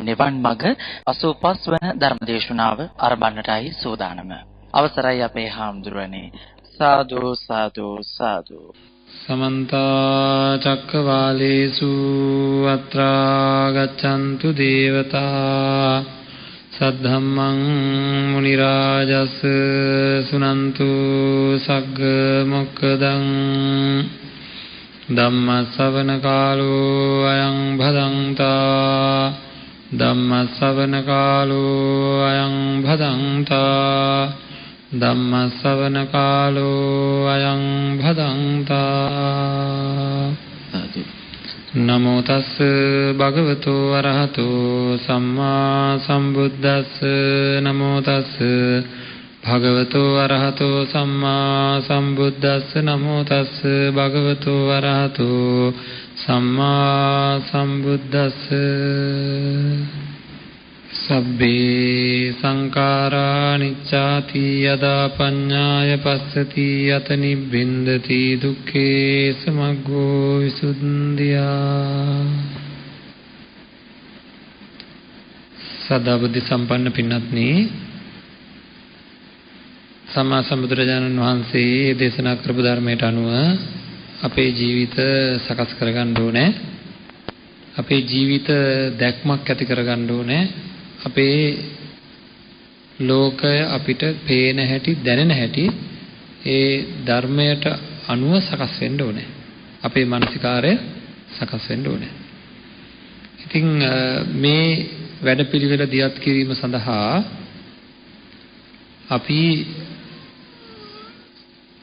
නිවන් මඟ 85 වන ධර්මදේශනාව ආරම්භණටයි සූදානම. අවසරයි අපේ හාමුදුරනේ. සාදු සාදු සාදු. समन्त चक्रवालेषु अत्रा गच्छन्तु देवता सद्धम्मं मुनिराजस् सुनन्तु सग्ग मोक्खदं धम्म श्रवण कालो अयं भदन्ता धम्म श्रवण कालो अयं भदन्ता ධම්ම ශ්‍රවණ කාලෝ අයං භදංතා. නමෝ තස් භගවතු අරහතෝ සම්මා සම්බුද්දස්ස. නමෝ තස් භගවතු අරහතෝ සම්මා සම්බුද්දස්ස. නමෝ තස් භගවතු අරහතෝ සම්මා සම්බුද්දස්ස. සබ්බේ සංඛාරා නිච්ඡාති යදා පඤ්ඤාය පස්සති යත නිබ්බින්දති දුක්ඛේ සමග්ගෝ විසුද්ධියා. සදා බුද්ධ සම්පන්න පින්වත්නි, සම්මා සම්බුදුරජාණන් වහන්සේ දේශනා කරපු ධර්මයට අනුව අපේ ජීවිත සකස් කරගන්න ඕනේ. අපේ ජීවිත දැක්මක් ඇති කරගන්න ඕනේ. අපේ ලෝකය අපිට පේන හැටි, දැනෙන හැටි ඒ ධර්මයට අනුව සකස් වෙන්න ඕනේ. අපේ මානසිකාරය සකස් වෙන්න ඕනේ. ඉතින් මේ වැඩපිළිවෙල දියත් කිරීම සඳහා අපි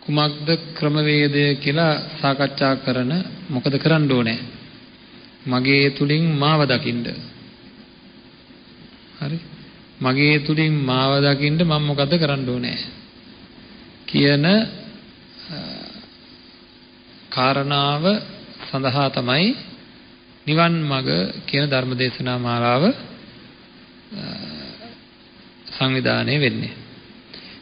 කුමක්ද ක්‍රමවේදය කියලා සාකච්ඡා කරන මොකද කරන්න ඕනේ? මගේ තුලින් මාව දකින්න. හරි, මගේ තුලින් මාව දකින්න මම මොකද කරන්න ඕනේ කියන කාරණාව සඳහා තමයි නිවන් මඟ කියන ධර්මදේශනා මාලාව සංවිධානය වෙන්නේ.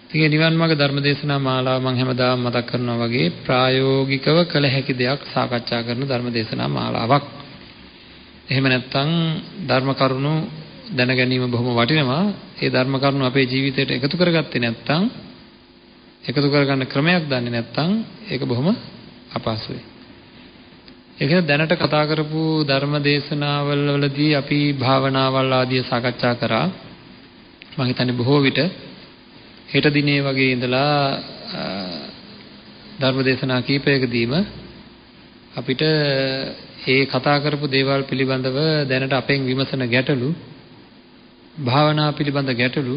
ඉතින් නිවන් මඟ ධර්මදේශනා මාලාව මම හැමදාම මතක් කරනවා වගේ ප්‍රායෝගිකව කළ හැකි දෙයක් සාකච්ඡා කරන ධර්මදේශනා මාලාවක්. එහෙම නැත්නම් ධර්ම කරුණු දැන ගැනීම බොහොම වටිනවා. ඒ ධර්ම කරුණු අපේ ජීවිතයට එකතු කරගත්තේ නැත්නම්, එකතු කරගන්න ක්‍රමයක් දන්නේ නැත්නම් ඒක බොහොම අපහසුයි. ඒක දැනට කතා කරපු ධර්ම දේශනාවල් වලදී අපි භාවනාවල් ආදිය සාකච්ඡා කරා. මම හිතන්නේ බොහෝ විට හෙට දිනේ වගේ ඉඳලා ධර්ම දේශනා කීපයකදීම අපිට ඒ කතා කරපු දේවල් පිළිබඳව දැනට අපෙන් විමසන ගැටලු, භාවනා පිළිබඳ ගැටලු,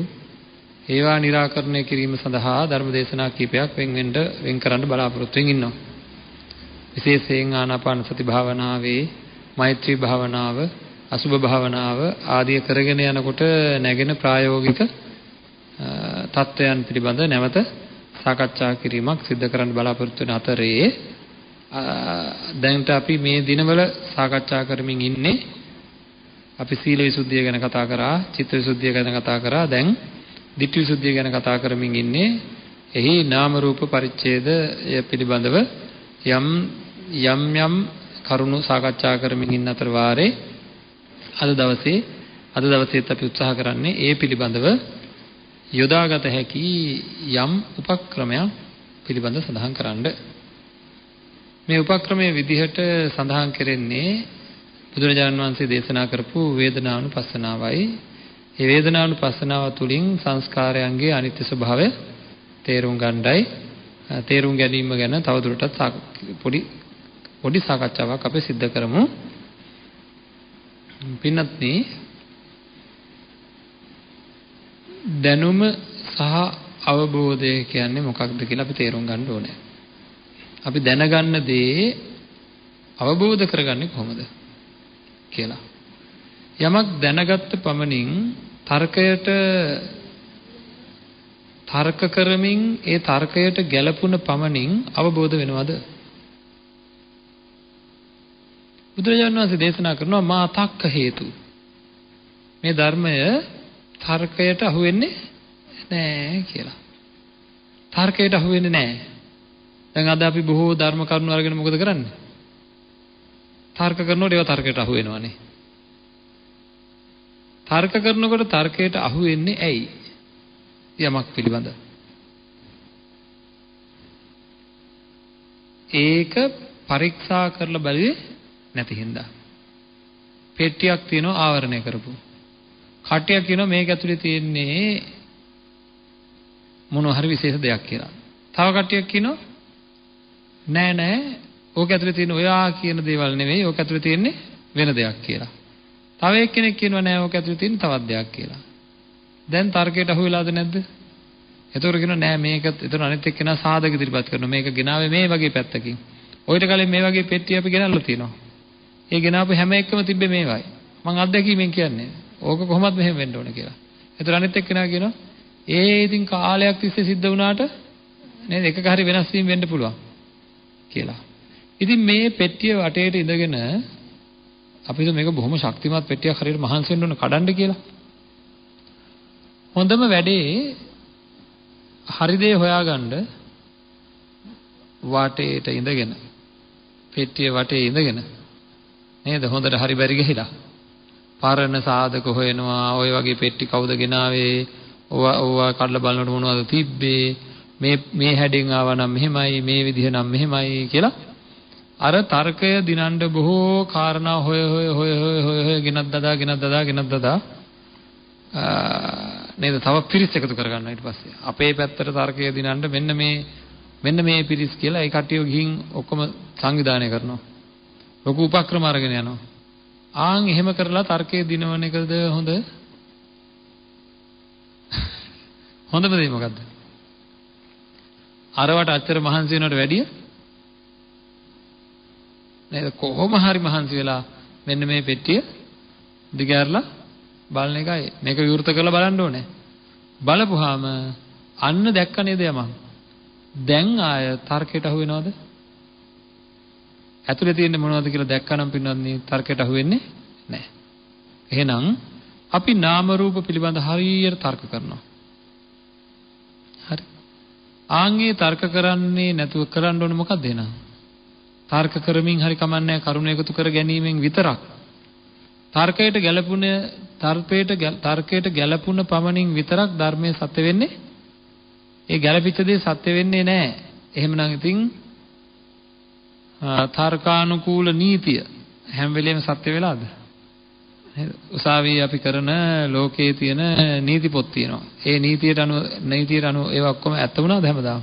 ඒවා निराකරණය කිරීම සඳහා ධර්ම දේශනා කීපයක් වෙන් කරන්න බලාපොරොත්තු වෙමින් ඉන්නවා. විශේෂයෙන් ආනාපාන සති භාවනාවේ, මෛත්‍රී භාවනාව, අසුභ භාවනාව ආදී කරගෙන යනකොට නැගෙන ප්‍රායෝගික තත්ත්වයන් පිළිබඳ නැවත සාකච්ඡා කිරීමක් සිදු කරන්න බලාපොරොත්තු වෙන අතරේ දැන්ට අපි මේ දිනවල සාකච්ඡා කරමින් ඉන්නේ, අපි සීල විසුද්ධිය ගැන කතා කරා, චිත්ත විසුද්ධිය ගැන කතා කරා, දැන් ditthi විසුද්ධිය ගැන කතා කරමින් ඉන්නේ. එහි නාම රූප පරිච්ඡේදය පිළිබඳව යම් කරුණු සාකච්ඡා කරමින් ඉන්න අතර වාරේ අද දවසේත් අපි උත්සාහ කරන්නේ ඒ පිළිබඳව යොදාගත හැකි යම් උපක්‍රමයක් පිළිබඳව සඳහන් කරන්න. මේ උපක්‍රමයේ විදිහට සඳහන් කරන්නේ බුදුරජාණන් වහන්සේ දේශනා කරපු වේදනානුපස්සනාවයි. මේ වේදනානුපස්සනාව තුළින් සංස්කාරයන්ගේ අනිත්‍ය ස්වභාවය තේරුම් ගන්නයි. තේරුම් ගැනීම ගැන තවදුරටත් පොඩි සාකච්ඡාවක් අපි සිදු කරමු. පින්වත්නි, දැනුම සහ අවබෝධය කියන්නේ මොකක්ද කියලා අපි තේරුම් ගන්න ඕනේ. අපි දැනගන්න දේ අවබෝධ කරගන්නේ කොහොමද කියලා. යමක් දැනගත්ත පමණින් තර්ක කරමින් ඒ තර්කයට ගැළපුණ පමණින් අවබෝධ වෙනවද? බුදුරජාණන් වහන්සේ දේශනා කරනවා මා තක්ක හේතු. මේ ධර්මය තර්කයට අහු වෙන්නේ නැහැ කියලා. තර්කයට අහු වෙන්නේ නැහැ. දැන් අද අපි බොහෝ ධර්ම කරුණු අරගෙන මොකද කරන්නේ? තර්ක කරනකොට ඒවා තර්කයට අහු වෙනවානේ. තර්ක කරනකොට තර්කයට අහු වෙන්නේ ඇයි? යමක් පිළිබඳ. ඒක පරීක්ෂා කරලා බලුවේ නැති හින්දා. පෙට්ටියක් තියෙනවා ආවරණය කරපු. කට්ටියක් කියනවා මේක ඇතුලේ තියෙන්නේ මොනවා හරි විශේෂ දෙයක් කියලා. තව කට්ටියක් කියනවා නෑ නෑ ඕක ඇතුලේ තියෙන ඔයා කියන දේවල් නෙවෙයි ඕක ඇතුලේ තියෙන්නේ වෙන දෙයක් කියලා. තව එක්කෙනෙක් කියනවා නෑ ඕක ඇතුලේ තියෙන තවත් දෙයක් කියලා. දැන් තර්කයට අහු වෙලාද නැද්ද? එතකොට කියනවා නෑ මේක එතන අනිත් එක්කෙනා සාධක ඉදිරිපත් කරනවා. මේක ගෙනාවේ මේ වගේ පැත්තකින්. ඔයිට කලින් මේ වගේ පෙට්ටිය අපි ගෙනල්ලා තියෙනවා. ඒ ගෙනාවු හැම එකම තිබ්බේ මේවයි. මං අත්දැකීමෙන් කියන්නේ. ඕක කොහොමද මෙහෙම වෙන්න ඕන කියලා. එතකොට අනිත් එක්කෙනා කියනවා ඉතින් කාලයක් තිස්සේ සිද්ධ වුණාට නේද එකක හරි වෙනස් වීම වෙන්න පුළුවන් කියලා. ඉතින් මේ පෙට්ටිය වටේට ඉඳගෙන අපිට මේක බොහොම ශක්තිමත් පෙට්ටියක් හරියට මහන්සි වෙන්න ඕන කඩන්න කියලා. හොඳම වැඩේ හරි දේ හොයාගන්න වටේට ඉඳගෙන පෙට්ටිය වටේ ඉඳගෙන නේද හොඳට හරි බැරි ගහිලා පරණ සාධක හොයනවා. ඔය වගේ පෙට්ටි කවුද ගෙනාවේ? ඕවා කඩලා බලනකොට මොනවද තිබ්බේ? මේ හැඩෙන් ආවා නම් මෙහෙමයි, මේ විදිහ නම් මෙහෙමයි කියලා අර තර්කය දිනන්න බොහෝ කාරණා හොය ගෙනත් දදා නේද තව පිරිස් එකතු කරගන්නවා. ඊට පස්සේ අපේ පැත්තට තර්කය දිනන්න මෙන්න මේ පිරිස් කියලා ඒ කට්ටිය ගිහින් ඔක්කොම සංවිධානය කරනවා. ලොකු උපක්‍රම අරගෙන යනවා. ආන් එහෙම කරලා තර්කයේ දිනවන එකද හොඳ? හොඳම දේ මොකද්ද? අරවට අච්චර මහන්සි වෙනවට වැඩිය නේද කොහොම හරි මහන්සි වෙලා මෙන්න මේ පෙට්ටිය දිගහැරලා බලන එකයි. මේක විවෘත කරලා බලන්න ඕනේ. බලපුවාම අන්න දැක්ක නේද යමක්. දැන් ආය තර්කයට අහු වෙනවද? ඇතුලේ තියෙන්නේ මොනවද කියලා දැක්කනම් පින්නන්නේ තර්කයට අහු වෙන්නේ නැහැ. එහෙනම් අපි නාම රූප පිළිබඳ හරියට තර්ක කරනවා. හරි. ආන්ගේ තර්ක කරන්නේ නැතුව කරන්න ඕනේ මොකක්ද එහෙනම්? තර්ක කරමින් හරි කමන්නේ කරුණ එකතු කර ගැනීමෙන් විතරක්. තර්කයට ගැළපුණ පමණින් විතරක් ධර්මයේ සත්‍ය වෙන්නේ. ඒ ගැළපිච්ච දේ සත්‍ය වෙන්නේ නැහැ. එහෙමනම් ඉතින් තර්කානුකූල නීතිය හැම වෙලෙම සත්‍ය වෙලාද? නේද? උසාවියේ අපි කරන ලෝකයේ තියෙන නීති පොත් තියෙනවා. ඒ නීතියට අනුව ඒවා ඔක්කොම ඇත්ත වුණාද හැමදාම?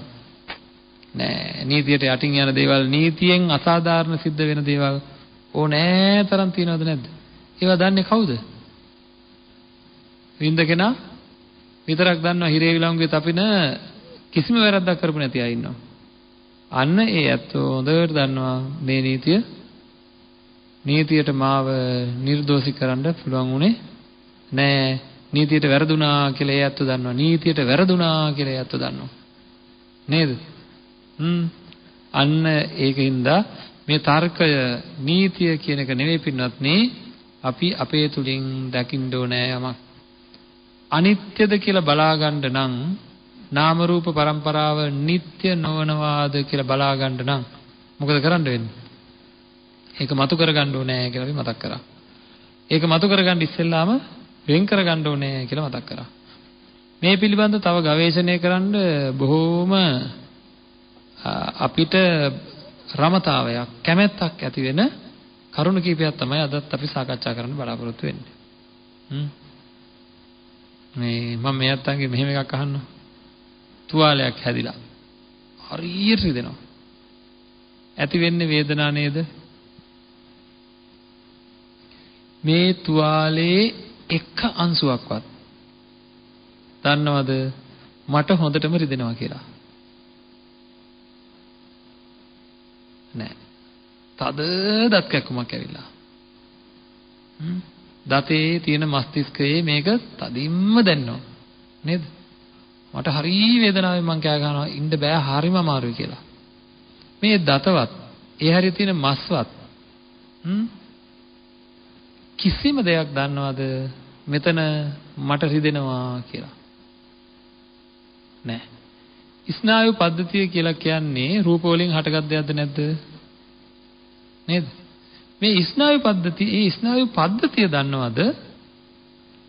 නෑ. නීතියට යටින් යන දේවල් නීතියෙන් අසාධාරණ සිද්ධ වෙන දේවල් ඕනෑ තරම් තියෙනවද නැද්ද? ඒවා දන්නේ කවුද? වින්ද කෙනා විතරක් දන්නවා. හිරේ විලංගුවේ තපින කිසිම වැරද්දක් කරපු නැති අය ඉන්නවා. අන්න ඒ ඇත්තෝ හොඳට දන්නවා මේ නීතියට මාව නිර්දෝෂී කරන්න පුළුවන් උනේ නෑ. නීතියට වැරදුනා කියලා ඒ ඇත්තෝ දන්නවා. නීතියට වැරදුනා කියලා ඒ ඇත්තෝ දන්නවා. නේද? අන්න ඒකින්ද මේ තර්කය නීතිය කියන එක නෙවෙයි පින්වත්නි. අපි අපේ තුලින් දකින්න ඕනේ යමක් අනිත්‍යද කියලා බලා ගන්න නම් නාම රූප પરම්පරාව නিত্য නොවනවාද කියලා බලා ගන්න නම් මොකද කරන්න වෙන්නේ? ඒක මතු කර ගන්න ඕනේ කියලා අපි මතක් කරා. ඒක මතු කර ගන්න ඉස්සෙල්ලාම වෙන් කර ගන්න ඕනේ කියලා මතක් කරා. මේ පිළිබඳව තව ගවේෂණය කරන්න බොහෝම අපිට රමතාවයක් කැමැත්තක් ඇති වෙන කරුණ කීපයක් තමයි අදත් අපි සාකච්ඡා කරන්න බලාපොරොත්තු වෙන්නේ. මම මේ අත්තන්ගේ මෙහෙම එකක් අහන්නවා. තුවාලයක් හැදිලා හරියට රිදෙනවා. ඇති වෙන්නේ වේදනාව නේද? මේ තුවාලේ එක අංශුවක්වත් දන්නවද මට හොඳටම රිදෙනවා කියලා? නෑ. තද දත් කැක්කුමක් ඇවිල්ලා. දතේ තියෙන මස්තිෂ්කයේ මේක තදින්ම දැනෙනවා. නේද? මට හරි වේදනාවෙන් මං කෑ ගන්නවා ඉන්න බෑ හරිම අමාරුයි කියලා. මේ දතවත් ඒ හරිය තියෙන මස්වත් කිසිම දෙයක් දන්නවද මෙතන මට රිදෙනවා කියලා? නෑ. ස්නායු පද්ධතිය කියලා කියන්නේ රූප වලින් හටගත් දෙයක්ද නැද්ද? නේද? මේ ස්නායු පද්ධතිය දන්නවද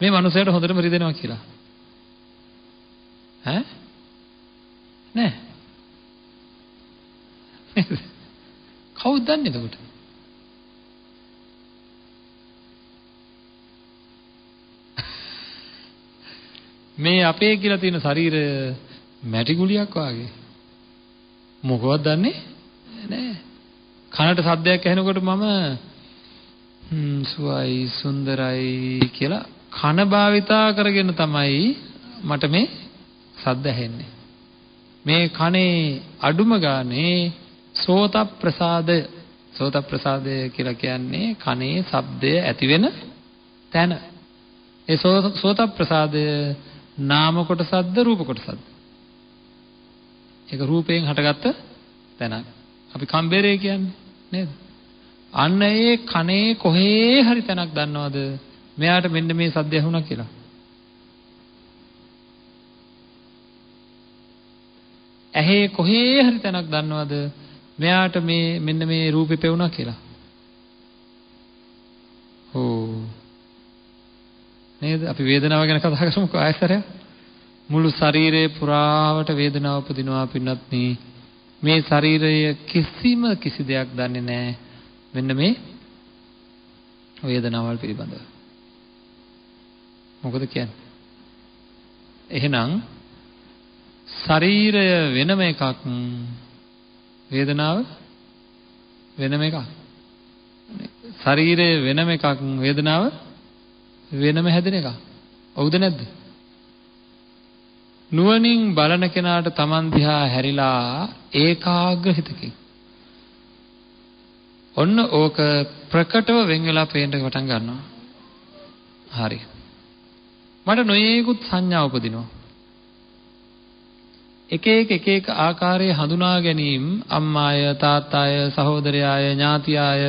මේ මනුස්සයාට හොඳටම රිදෙනවා කියලා? ඈ? නෑ. කවුද දන්නේ එතකොට? මේ අපේ කියලා තියෙන ශරීරය මැටි ගුලියක් වාගේ. මොකවත් දන්නේ නෑ. කනට සද්දයක් ඇහෙනකොට මම සුවයි සුන්දරයි කියලා කන භාවිතා කරගෙන තමයි මට මේ සද්ද ඇහෙන්නේ. මේ කනේ අඩුම ගානේ සෝත ප්‍රසාදය කියලා කියන්නේ කනේ ශබ්දය ඇති වෙන තැන. ඒ සෝත ප්‍රසාදය නාම කොටසක්ද රූප කොටසක්ද? ඒක රූපයෙන් හටගත්ත තැනක්. අපි කම්බරේ කියන්නේ නේද? අන්න ඒ කනේ කොහේ හරි තැනක් දන්නවද? මෙයාට මෙන්න මේ සද්ද ඇහුණා කියලා. ඇහි කොහේ හරි තැනක් දන්නවද? මෙයාට මේ මෙන්න මේ රූපේ පෙවුණා කියලා. ඕ නේද? අපි වේදනාව ගැන කතා කරමුකෝ ආයතරය. මුළු ශරීරේ පුරාවට වේදනාව උපදිනවා පින්වත්නි. මේ ශරීරය කිසි දෙයක් දන්නේ නැහැ. මෙන්න මේ වේදනාවල් පිළිබඳව. මොකද කියන්නේ? එහෙනම් ශරීරය වෙනම එකක්, වේදනාව වෙනම එකක්. ශරීරය වෙනම එකක්, වේදනාව වෙනම හැදෙන එකක්. හවුද නැද්ද? නුවණින් බලන කෙනාට Taman දිහා හැරිලා ඒකාග්‍ර හිතකින් ඔන්න ඕක ප්‍රකටව වෙන් වෙලා පේන්න පටන් ගන්නවා. හරි. මට නොයේකුත් සංඥා උපදිනවා. එක එක ආකාරයේ හඳුනා ගැනීම අම්මාය, තාත්තාය, සහෝදරයාය, ඥාතියාය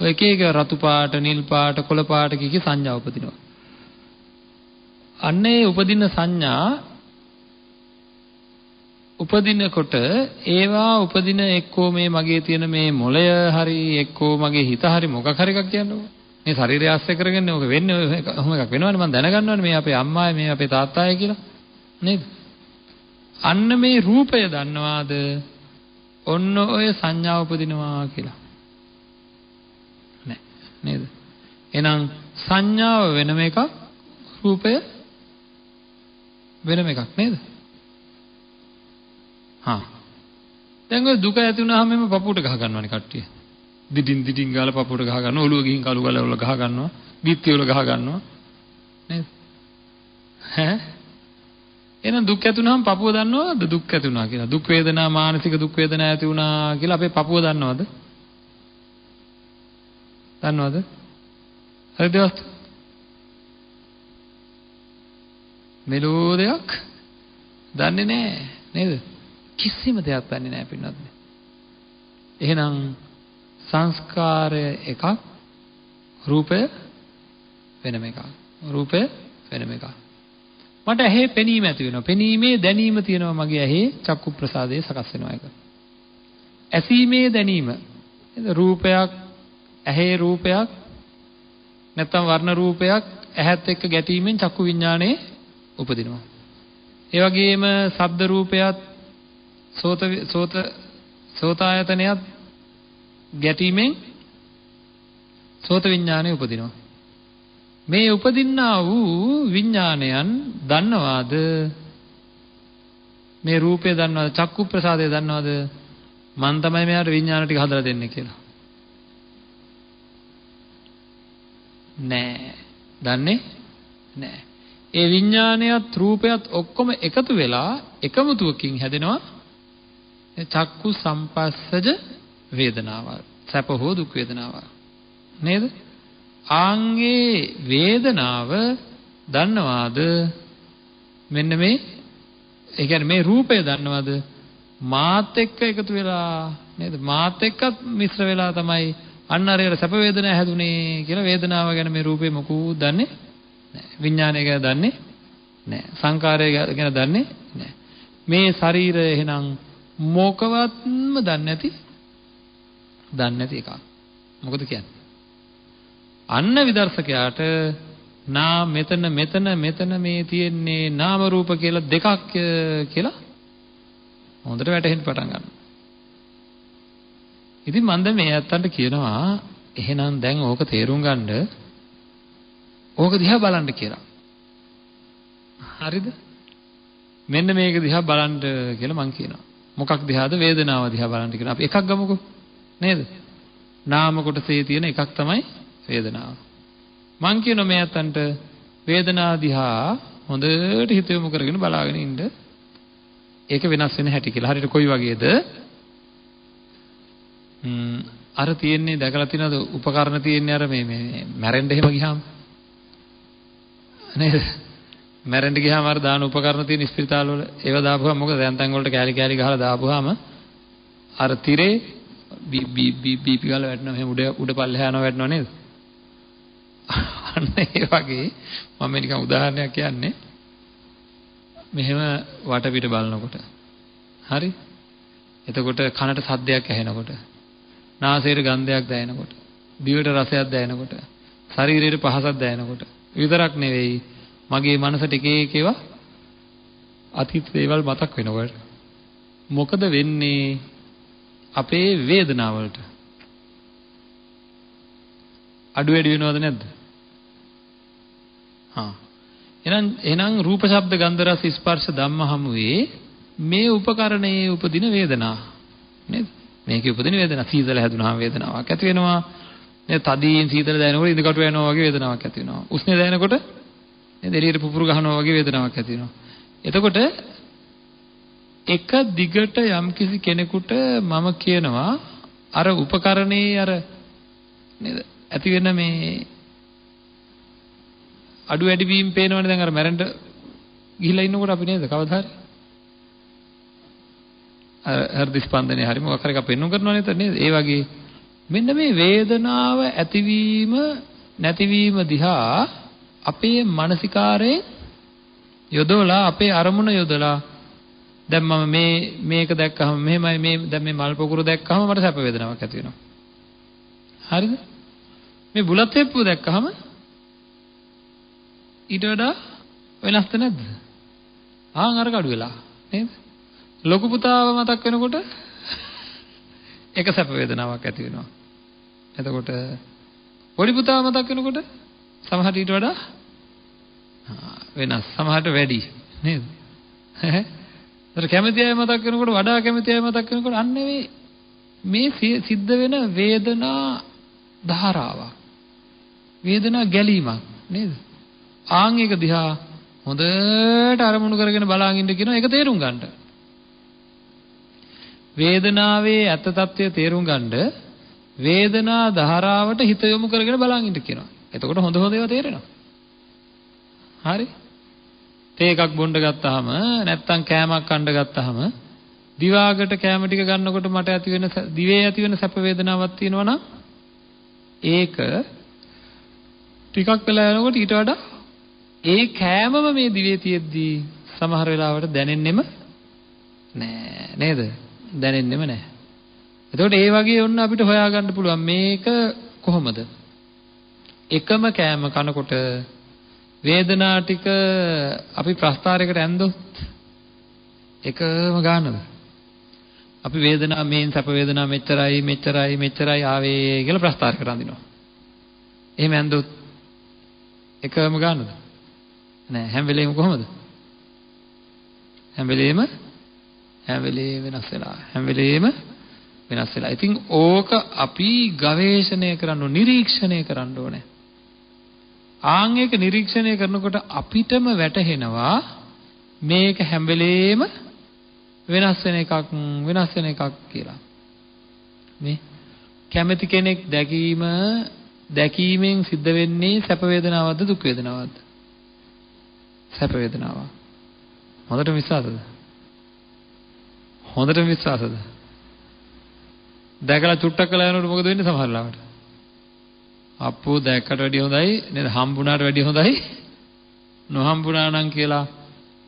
ඔය එක රතු පාට, නිල් පාට, කොළ පාට කිකි සංඥා උපදිනවා. අන්නේ උපදින සංඥා උපදිනකොට ඒවා උපදින එක්කෝ මේ මගේ තියෙන මේ මොළය හරි එක්කෝ මගේ හිත හරි මොකක් හරි එකක් කියන්නකො. මේ ශරීරය ආශ්‍රය කරගෙන ඔක වෙන්නේ ඔහොම එකක් වෙනවනේ. මම දැනගන්නවනේ මේ අපේ අම්මායි මේ අපේ තාත්තායි කියලා නේද? අන්න මේ රූපය දන්නවාද? ඔන්න ඔය සංඥාව උපදිනවා කියලා. නෑ නේද? එහෙනම් සංඥාව වෙනම එකක්, රූපය වෙනම එකක් නේද? දැන් ඔය දුක ඇති වුණාම එම පපුවට ගහ ගන්නවනේ කට්ටිය. දිඩින් ගාලා පපුවට ගහ ගන්නවා, ඔළුව ගිහින් කළු ගල වල ගහ ගන්නවා, බිත්ති වල ගහ ගන්නවා නේද? එහෙනම් දුක් ඇති වුණාම පපුව දන්නවද දුක් ඇති වුණා කියලා? දුක් වේදනා, මානසික දුක් වේදනා ඇති වුණා කියලා අපේ පපුව දන්නවද? දන්නවද? හරිද? මෙලෝ දෙයක් දන්නේ නැහැ නේද? කිසිම දෙයක් දන්නේ නැහැ පින්නත්. එහෙනම් සංස්කාරය එකක්, රූපය වෙනම එකක්. රූපය වෙනම එකක්. මට ඇහි පෙනීම ඇති වෙනවා. පෙනීමේ දැනීම තියෙනවා මගේ ඇහි චක්කු ප්‍රසාදයේ සකස් වෙනවා එක. ඇසීමේ දැනීම. රූපයක්, ඇහි රූපයක් නැත්නම් වර්ණ රූපයක් ඇහත් එක්ක ගැටීමෙන් චක්කු විඥානේ උපදිනවා. ඒ වගේම ශබ්ද රූපයත් සෝතායතනයත් ගැටීමෙන් සෝත විඥානය උපදිනවා. මේ උපදින්නා වූ විඥානයන් දන්නවාද? මේ රූපය දන්නවාද? චක්කු ප්‍රසාදය දන්නවාද? මන් තමයි මෙයාට විඥාන ටික හදලා දෙන්නේ කියලා. නෑ. දන්නේ නෑ. ඒ විඥානයත් රූපයත් ඔක්කොම එකතු වෙලා එකමුතුවකින් හැදෙනවා චක්කු සම්පස්සජ වේදනාව. සැප හෝ දුක් වේදනාව. නේද? ආන්ගේ වේදනාව දන්නවාද? මෙන්න මේ ඒ කියන්නේ මේ රූපය දන්නවාද? මාත් එක්ක එකතු වෙලා නේද? මාත් එක්කත් මිශ්‍ර වෙලා තමයි අන්න අරේර සැප වේදනාව හැදුනේ කියලා වේදනාව ගැන මේ රූපේ මොකුත් දන්නේ නැහැ. විඥානය ගැන දන්නේ නැහැ. සංකාරය ගැන දන්නේ නැහැ. මේ ශරීරය එහෙනම් මොකවත්ම දන්නේ නැති එකක්. මොකද කියන්නේ? අන්න විදර්ශකයාට මෙතන මේ තියෙන්නේ නාම රූප කියලා දෙකක් කියලා හොඳට වැටහෙන්න පටන් ගන්නවා. ඉතින් මම දැන් මේ අත්තන්ට කියනවා එහෙනම් දැන් ඕක තේරුම් ගන්න ඕක දිහා බලන්න කියලා. හරිද? මෙන්න මේක දිහා බලන්න කියලා මම කියනවා. මොකක් දිහාද? වේදනාව දිහා බලන්න කියලා. අපි එකක් ගමුකෝ. නේද? නාම කොටසේ තියෙන එකක් තමයි වේදනාව. මං කියනවා මේ අතන්ට වේදනාව දිහා හොඳට හිත යොමු කරගෙන බලාගෙන ඉන්න. ඒක වෙනස් වෙන හැටි කියලා. හරියට කොයි වගේද? අර තියෙන්නේ දැකලා තියෙනවද? උපකරණ තියෙන්නේ අර මේ මැරෙන්න එහෙම ගියාම. නේද? මැරෙන්න ගියාම අර දාන උපකරණ තියෙන ස්පිරිතාල වල ඒව දාපුවාම මොකද? දැන් තැන් වලට කෑලි කෑලි ගහලා දාපුවාම අර තිරේ බීපි ගාලා වැටෙනවා. එහෙම උඩ පල්ලෙහා යනවා වැටෙනවා නේද? අන්න ඒ වගේ මම නිකන් උදාහරණයක් කියන්නේ. මෙහෙම වටපිට බලනකොට. හරි? එතකොට කනට සද්දයක් ඇහෙනකොට, නාසයට ගන්ධයක් දැනෙනකොට, දිවට රසයක් දැනෙනකොට, ශරීරයට පහසක් දැනෙනකොට විතරක් නෙවෙයි මගේ මනසට එක එක ඒවා අතීත දේවල් මතක් වෙනකොට මොකද වෙන්නේ අපේ වේදනාවලට? අඩු වැඩි වෙනවද නැද්ද? එහෙනම් රූප ශබ්ද ගන්ධ රස ස්පර්ශ ධම්ම හමුවේ මේ උපකරණයේ උපදින වේදනා නේද? මේකේ උපදින වේදනා. සීතල හැදුනහම වේදනාවක් ඇති වෙනවා. නේද? තදින් සීතල දැනෙනකොට ඉඳකට යනවා වගේ වේදනාවක් ඇති වෙනවා. උෂ්ණ දැනෙනකොට නේද? එළියට පුපුරු ගහනවා වගේ වේදනාවක් ඇති වෙනවා. එතකොට එක දිගට යම්කිසි කෙනෙකුට මම කියනවා අර උපකරණේ අර නේද? ඇති වෙන මේ අඩු වැඩි වීම පේනවනේ දැන් අර මැරෙන්න ගිහිලා ඉන්නකොට අපි නේද කවදා හරි හෘද ස්පන්දනය හරි මොකක් හරි එක පෙන්වු කරනවා නේද? ඒ වගේ මෙන්න මේ වේදනාව ඇතිවීම නැතිවීම දිහා අපේ මානසිකාරයෙන් යොදවලා අපේ අරමුණ යොදලා දැන් මම මේක දැක්කහම මෙහෙමයි මේ දැන් මේ මල් පොකුර දැක්කහම මට සැප වේදනාවක් ඇති වෙනවා. හරිද? මේ බුලත් තෙප්පුව දැක්කහම ඊට වඩා වෙනස්ද නැද්ද? අර කඩු වෙලා නේද? ලොකු පුතාව මතක් වෙනකොට ඒක සැප වේදනාවක් ඇති වෙනවා. එතකොට පොඩි පුතාව මතක් වෙනකොට සමහරට ඊට වඩා වෙනස්, සමහරට වැඩි නේද? ඒතර කැමති අය මතක් වෙනකොට වඩා කැමති අය මතක් වෙනකොට අන්න මේ සිද්ධ වෙන වේදනා ධාරාවක්. වේදනා ගැලීමක් නේද? ආන් එක දිහා හොඳට අරමුණු කරගෙන බලාගෙන ඉන්න කියනවා. ඒක තේරුම් ගන්න. වේදනාවේ ඇත්ත తත්වය තේරුම් ගන්න වේදනා ධාරාවට හිත යොමු කරගෙන බලාගෙන ඉන්න කියනවා. එතකොට හොඳ ඒවා තේරෙනවා. හරි? තේ එකක් බොන්න ගත්තාම නැත්තම් කෑමක් කන්න ගත්තාම දිවාගට කෑම ටික ගන්නකොට මට ඇති වෙන දිවේ ඇති වෙන සැප වේදනාවක් තියෙනවා නම් ඒක ටිකක් වෙලා යනකොට ඊට වඩා ඒ කෑමම මේ දිවේ තියෙද්දි සමහර වෙලාවට දැනෙන්නෙම නෑ නේද? දැනෙන්නෙම නෑ. එතකොට ඒ වගේ ඔන්න අපිට හොයාගන්න පුළුවන් මේක කොහොමද? එකම කෑම කනකොට වේදනා ටික අපි ප්‍රස්ථාරයකට ඇන්දොත් එකම ගන්නද? අපි වේදනා මේන් සැප වේදනා මෙච්චරයි ආවේ කියලා ප්‍රස්ථාරයකට අඳිනවා. එහෙම ඇන්දොත් එකම ගන්නද? නෑ. හැම වෙලේම කොහොමද? හැම වෙලේම වෙනස් වෙලා. හැම වෙලේම වෙනස් වෙලා. ඉතින් ඕක අපි ගවේෂණය කරන්න ඕනේ, නිරීක්ෂණය කරන්න ඕනේ. ආන් එක නිරීක්ෂණය කරනකොට අපිටම වැටහෙනවා මේක හැම වෙලේම වෙනස් වෙන එකක් කියලා. මේ කැමැති කෙනෙක් දැකීමෙන් සිද්ධ වෙන්නේ සැප වේදනාවක්ද දුක් වේදනාවක්ද? සැප වේදනාවක්. හොඳට විශ්වාසද? දැකලා චුට්ටක් කළා යනකොට මොකද වෙන්නේ සමහර ලාවට? අප්පෝ දැක්කට වැඩිය හොඳයි නේද? හම්බුණාට වැඩිය හොඳයි නොහම්බුණා නම් කියලා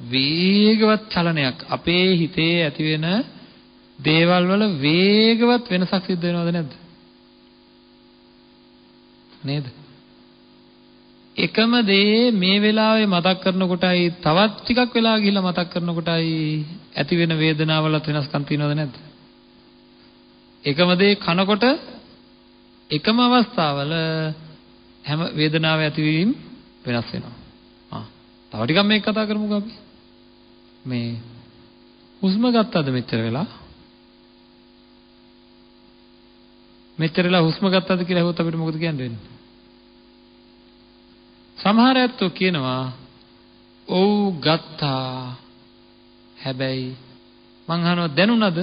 වේගවත් චලනයක් අපේ හිතේ ඇති වෙන දේවල් වල වේගවත් වෙනසක් සිද්ධ වෙනවද නැද්ද? නේද? එකම දේ මේ වෙලාවේ මතක් කරනකොටයි තවත් ටිකක් වෙලා ගිහිල්ලා මතක් කරනකොටයි ඇති වෙන වේදනාවලත් වෙනස්කම් තියෙනවද නැද්ද? එකම දේ කනකොට එකම අවස්ථාවල හැම වේදනාවක් ඇතිවීම වෙනස් වෙනවා. තව ටිකක් මේක කතා කරමුකෝ අපි. මේ හුස්ම ගත්තද මෙච්චර වෙලා? මෙච්චර වෙලා හුස්ම ගත්තද කියලා අහුවොත් අපිට මොකද කියන්න වෙන්නේ? සමහර ඇත්තෝ කියනවා ඔව් ගත්තා. හැබැයි මං අහනවා දැනුණද?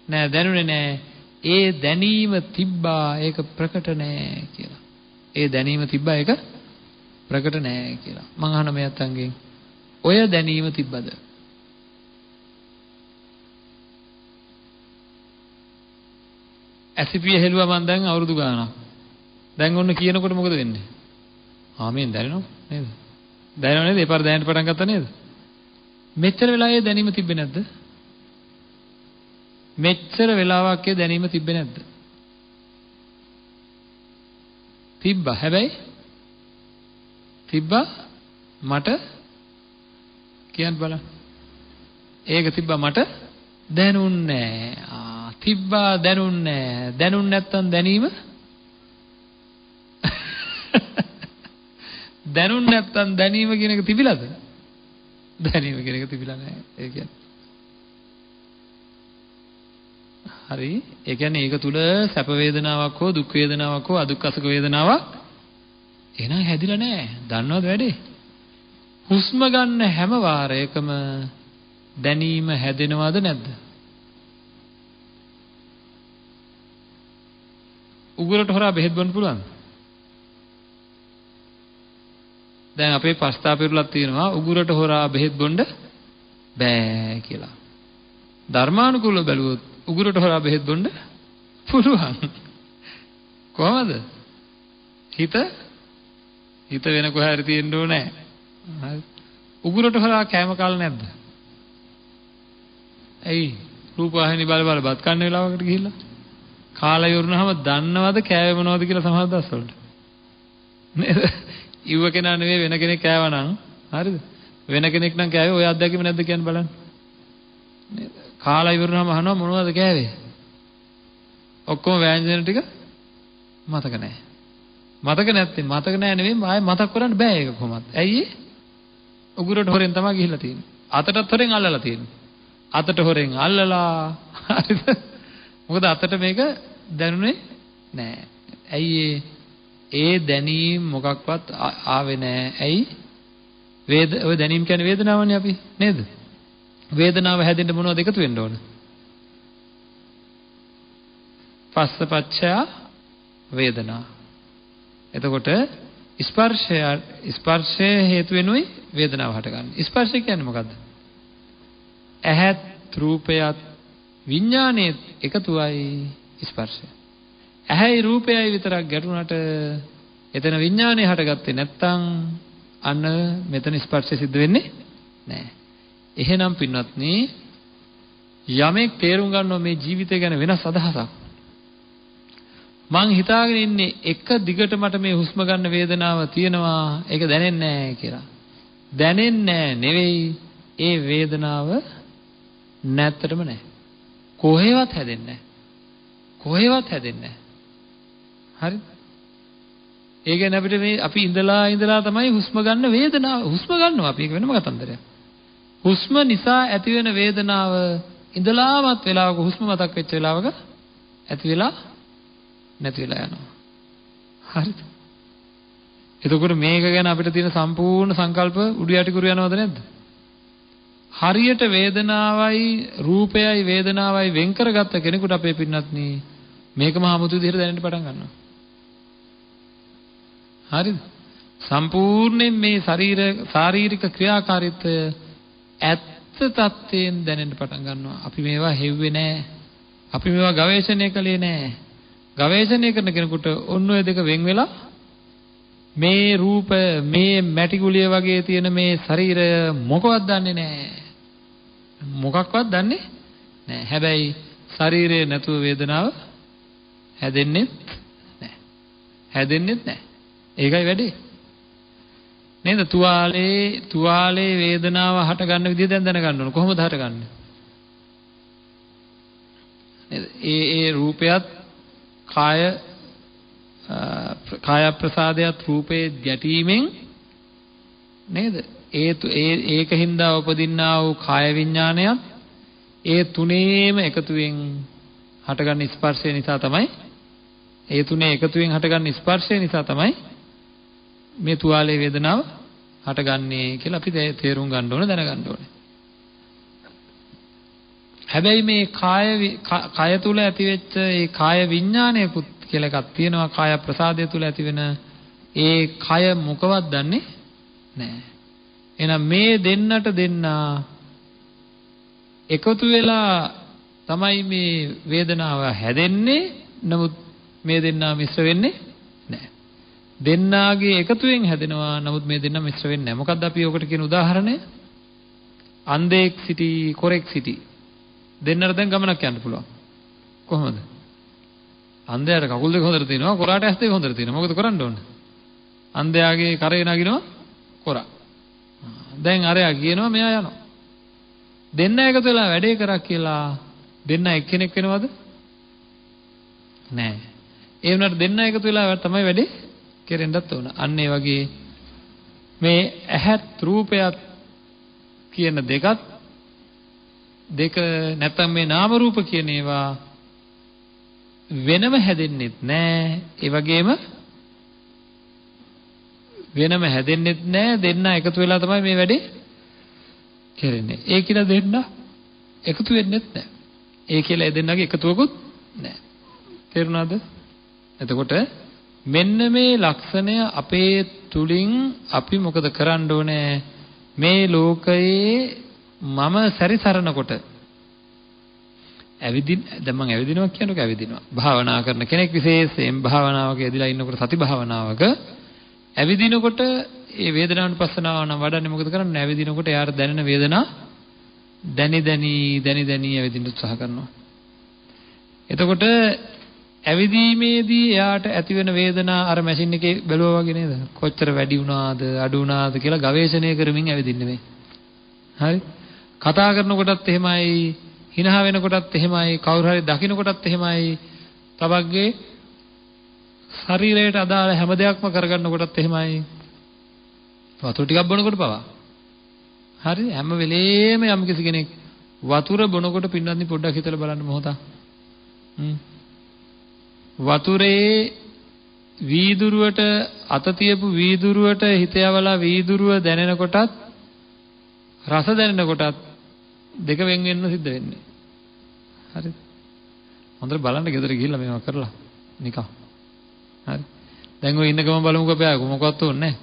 නෑ දැනුනේ නෑ. ඒ දැනීම තිබ්බා ඒක ප්‍රකට නෑ කියලා. ඒ දැනීම තිබ්බා ඒක ප්‍රකට නෑ කියලා. මං අහන මේ අතංගෙන් ඔය දැනීම තිබ්බද? ඇසිපිය හෙළුවා මං දැන් අවුරුදු ගාණක්. දැන් ඔන්න කියනකොට මොකද වෙන්නේ? ආමෙන් දැනෙනව නේද? දැනෙනව නේද? ඒ පාර දැනෙන්න පටන් ගත්තා නේද? මෙච්චර වෙලා ඒ දැනීම තිබ්බේ නැද්ද? මෙච්චර වෙලාවක් ඒ දැනීම තිබ්බේ නැද්ද? තිබ්බා. හැබැයි තිබ්බා මට කියන්න බලන්න. ඒක තිබ්බා මට දැනුන්නේ නෑ. තිබ්බා දැනුන්නේ නෑ. දැනුන්නේ නැත්තම් දැනීම දැනුන්නේ නැත්තම් දැනීම කියන එක තිබිලාද? දැනීම කියන එක තිබිලා නෑ. ඒ කියන්නේ හරි. ඒ කියන්නේ ඒක තුල සැප වේදනාවක් හෝ දුක් වේදනාවක් හෝ අදුක්කසක වේදනාවක් එහෙනම් හැදිලා නෑ. දන්නවද වැඩේ? හුස්ම ගන්න හැම වාරයකම දැනීම හැදෙනවද නැද්ද? උගුරට හොරා බෙහෙත් බොන්න පුළුවන්ද? දැන් අපේ පස්තාපිරුලක් තියෙනවා උගුරට හොරා බෙහෙත් බොන්න බෑ කියලා. ධර්මානුකූලව බැලුවොත් උගුරට හොරා බෙහෙත් බොන්න පුළුවන්. කොහමද? හිත වෙන කොහේ හරි තියෙන්න ඕනේ. හරි. උගුරට හොරා කෑම කාලා නැද්ද? ඇයි? රූපවාහිනී බල බත් කන්න වෙලාවකට ගිහිල්ලා කාලා ඉවරනහම දන්නවද කෑවේ මොනවද කියලා සමහර දවස්වලට. නේද? ඉව කෙනා නෙවෙයි වෙන කෙනෙක් කෑවනම් හරිද? වෙන කෙනෙක් නම් කෑවේ ඔය අත්දැකීම නැද්ද කියන්න බලන්න. නේද? කාලා ඉවරනහම අහනවා මොනවද කෑවේ? ඔක්කොම ව්‍යංජන ටික මතක නැහැ. මතක නැහැ නෙවෙයි ආයෙ මතක් කරන්න බෑ ඒක කොහොමද? ඇයි? උගුරට හොරෙන් තමයි ගිහිල්ලා තියෙන්නේ. අතටත් හොරෙන් අල්ලලා තියෙන්නේ. අතට හොරෙන් අල්ලලා හරිද? මොකද අතට මේක දැනුනේ නැහැ. ඇයි ඒ දැනීම මොකක්වත් ආවේ නැහැ. ඇයි? ඔය දැනීම කියන්නේ වේදනාවනේ අපි නේද? වේදනාව හැදෙන්න මොනවද එකතු වෙන්න ඕන? පස්සපච්චය වේදනා. එතකොට ස්පර්ශය හේතු වෙනුයි වේදනාව හටගන්නේ. ස්පර්ශය කියන්නේ මොකද්ද? ඇහත් රූපයත් විඥානයේ එකතුවයි ස්පර්ශය. ඇහැයි රූපයයි විතරක් ගැටුණාට එතන විඥානය හටගත්තේ නැත්නම් අන්න මෙතන ස්පර්ශය සිද්ධ වෙන්නේ නැහැ. එහෙනම් පින්වත්නි යමෙක් තේරුම් ගන්නවා මේ ජීවිතය ගැන වෙනස් අදහසක්. මං හිතාගෙන ඉන්නේ එක දිගට මට මේ හුස්ම ගන්න වේදනාව තියෙනවා ඒක දැනෙන්නේ නැහැ කියලා. දැනෙන්නේ නෙවෙයි ඒ වේදනාව නැත්තටම නැහැ. කොහෙවත් හැදෙන්නේ නැහැ. කොහෙවත් හැදෙන්නේ නැහැ. හරිද? ඒ කියන්නේ අපිට මේ අපි ඉඳලා තමයි හුස්ම ගන්න වේදනාව හුස්ම ගන්නවා අපි ඒක වෙනම කතන්දරයක්. හුස්ම නිසා ඇති වෙන වේදනාව ඉඳලාවත් වෙලාවක හුස්ම මතක් වෙච්ච වෙලාවක ඇති වෙලා නැති වෙලා යනවා. හරිද? එතකොට මේක ගැන අපිට තියෙන සම්පූර්ණ සංකල්ප උඩු යටි කරු යනවද නැද්ද? හරියට වේදනාවයි රූපයයි වේදනාවයි වෙන් කරගත්ත කෙනෙකුට අපේ පින්නත්නි මේකම 아무තු විදිහට දැනෙන්න පටන් ගන්නවා. හරිද? සම්පූර්ණයෙන් මේ ශාරීරික ක්‍රියාකාරීත්වය ඇත්ත තත්ත්වයෙන් දැනෙන්න පටන් ගන්නවා. අපි මේවා හෙව්වේ නැහැ. අපි මේවා ගවේෂණය කළේ නැහැ. ගවේෂණය කරන කෙනෙකුට ඔන්න ඔය දෙක වෙන් වෙලා මේ රූප මේ මැටි ගුලිය වගේ තියෙන මේ ශරීරය මොකවත් දන්නේ නැහැ. මොකක්වත් දන්නේ නැහැ. හැබැයි ශරීරයේ නැතුව වේදනාව හැදෙන්නේ නැහැ. හැදෙන්නේ නැහැ. ඒකයි වැඩේ. නේද? තුවාලේ වේදනාව හට ගන්න විදිය දැන් දැනගන්න ඕන. කොහොමද හටගන්නේ? නේද? ඒ රූපයත් කාය ප්‍රසාදයට රූපේ ගැටීමෙන් නේද? ඒකින්ද උපදින්නා වූ කාය විඥානයත් ඒ තුනේම එකතුවෙන් හටගන්න ස්පර්ශය නිසා තමයි ස්පර්ශය නිසා තමයි මේ තුවාලේ වේදනාව හටගන්නේ කියලා අපි තේරුම් ගන්න ඕන දැනගන්න ඕනේ. හැබැයි මේ කාය තුල ඇතිවෙච්ච ඒ කාය විඥානයකුත් කියලා එකක් තියෙනවා. කාය ප්‍රසාදය තුල ඇතිවෙන ඒ කය මොකවත් දන්නේ නැහැ. එහෙනම් මේ දෙන්නට දෙන්නා එකතු වෙලා තමයි මේ වේදනාව හැදෙන්නේ. නමුත් මේ දෙන්නා මිශ්‍ර වෙන්නේ නැහැ. දෙන්නාගේ එකතුවෙන් හැදෙනවා. නමුත් මේ දෙන්නා මිශ්‍ර වෙන්නේ නැහැ. මොකද්ද අපි ඔකට කියන උදාහරණය? අන්ධෙක් සිටි කොරෙක් සිටි. දෙන්නට දැන් ගමනක් යන්න පුළුවන්. කොහොමද? අන්ධයාට කකුල් දෙක හොඳට තියෙනවා, කොරාට ඇස් දෙක හොඳට තියෙනවා. මොකද කරන්න ඕන? අන්ධයාගේ කරේ නගිනවා කොරා. දැන් අරයා කියනවා මෙයා යනවා. දෙන්න එකතු වෙලා වැඩේ කරා කියලා දෙන්න එක්කෙනෙක් වෙනවද? නෑ. ඒ වුණාට දෙන්න එකතු වෙලා තමයි වැඩේ කෙරෙන්නත් ඕන. අන්න ඒ වගේ මේ ඇහත් රූපයත් කියන දෙක නැත්නම් මේ නාම රූප කියන ඒවා වෙනම හැදෙන්නෙත් නෑ. ඒ වගේම වෙනම හැදෙන්නෙත් නෑ. දෙන්න එකතු වෙලා තමයි මේ වැඩේ කෙරෙන්නේ. ඒ කියලා දෙන්න එකතු වෙන්නෙත් නෑ. ඒ කියලා දෙන්නගේ එකතුවකුත් නෑ. තේරුණාද? එතකොට මෙන්න මේ ලක්ෂණය අපේ තුලින් අපි මොකද කරන්න ඕනේ? මේ ලෝකයේ මම සැරිසරනකොට දැන් මම ඇවිදිනවා කියනකොට ඇවිදිනවා. භාවනා කරන කෙනෙක් විශේෂයෙන් භාවනාවක යෙදලා ඉන්නකොට සති භාවනාවක ඇවිදිනකොට ඒ වේදනානුපස්සනාව නම් වඩන්නේ මොකද කරන්නේ? ඇවිදිනකොට එයාට දැනෙන වේදනා දැනි ඇවිදින්න උත්සාහ කරනවා. එතකොට ඇවිදීමේදී එයාට ඇතිවෙන වේදනා අර මැෂින් එකේ බැලුවා වගේ නේද? කොච්චර වැඩි වුණාද අඩු වුණාද කියලා ගවේෂණය කරමින් ඇවිදින්නේ මේ. හරි? කතා කරනකොටත් එහෙමයි, හිනහ වෙනකොටත් එහෙමයි, කවුරු හරි දකින්නකොටත් එහෙමයි, තවගේ ශරීරයට අදාළ හැම දෙයක්ම කරගන්නකොටත් එහෙමයි. වතුර ටිකක් බොනකොට පවා. හරි? හැම වෙලේම යම් කිසි කෙනෙක් වතුර බොනකොට පින්නන්දි පොඩ්ඩක් හිතලා බලන්න මොහොතක්. වතුරේ වීදුරුවට අත තියපු වීදුරුවට හිත යවලා වීදුරුව දැනෙනකොටත් රස දැනෙනකොටත් දෙක වෙන් වෙන්න සිද්ධ වෙන්නේ. හරිද? හොඳට බලන්න ගෙදර ගිහිල්ලා මේවා කරලා නිකන්. හරි. දැන් ඔය ඉන්න ගමන් බලමුකෝ අපි ආයෙ මොකවත් ඕනේ නැහැ.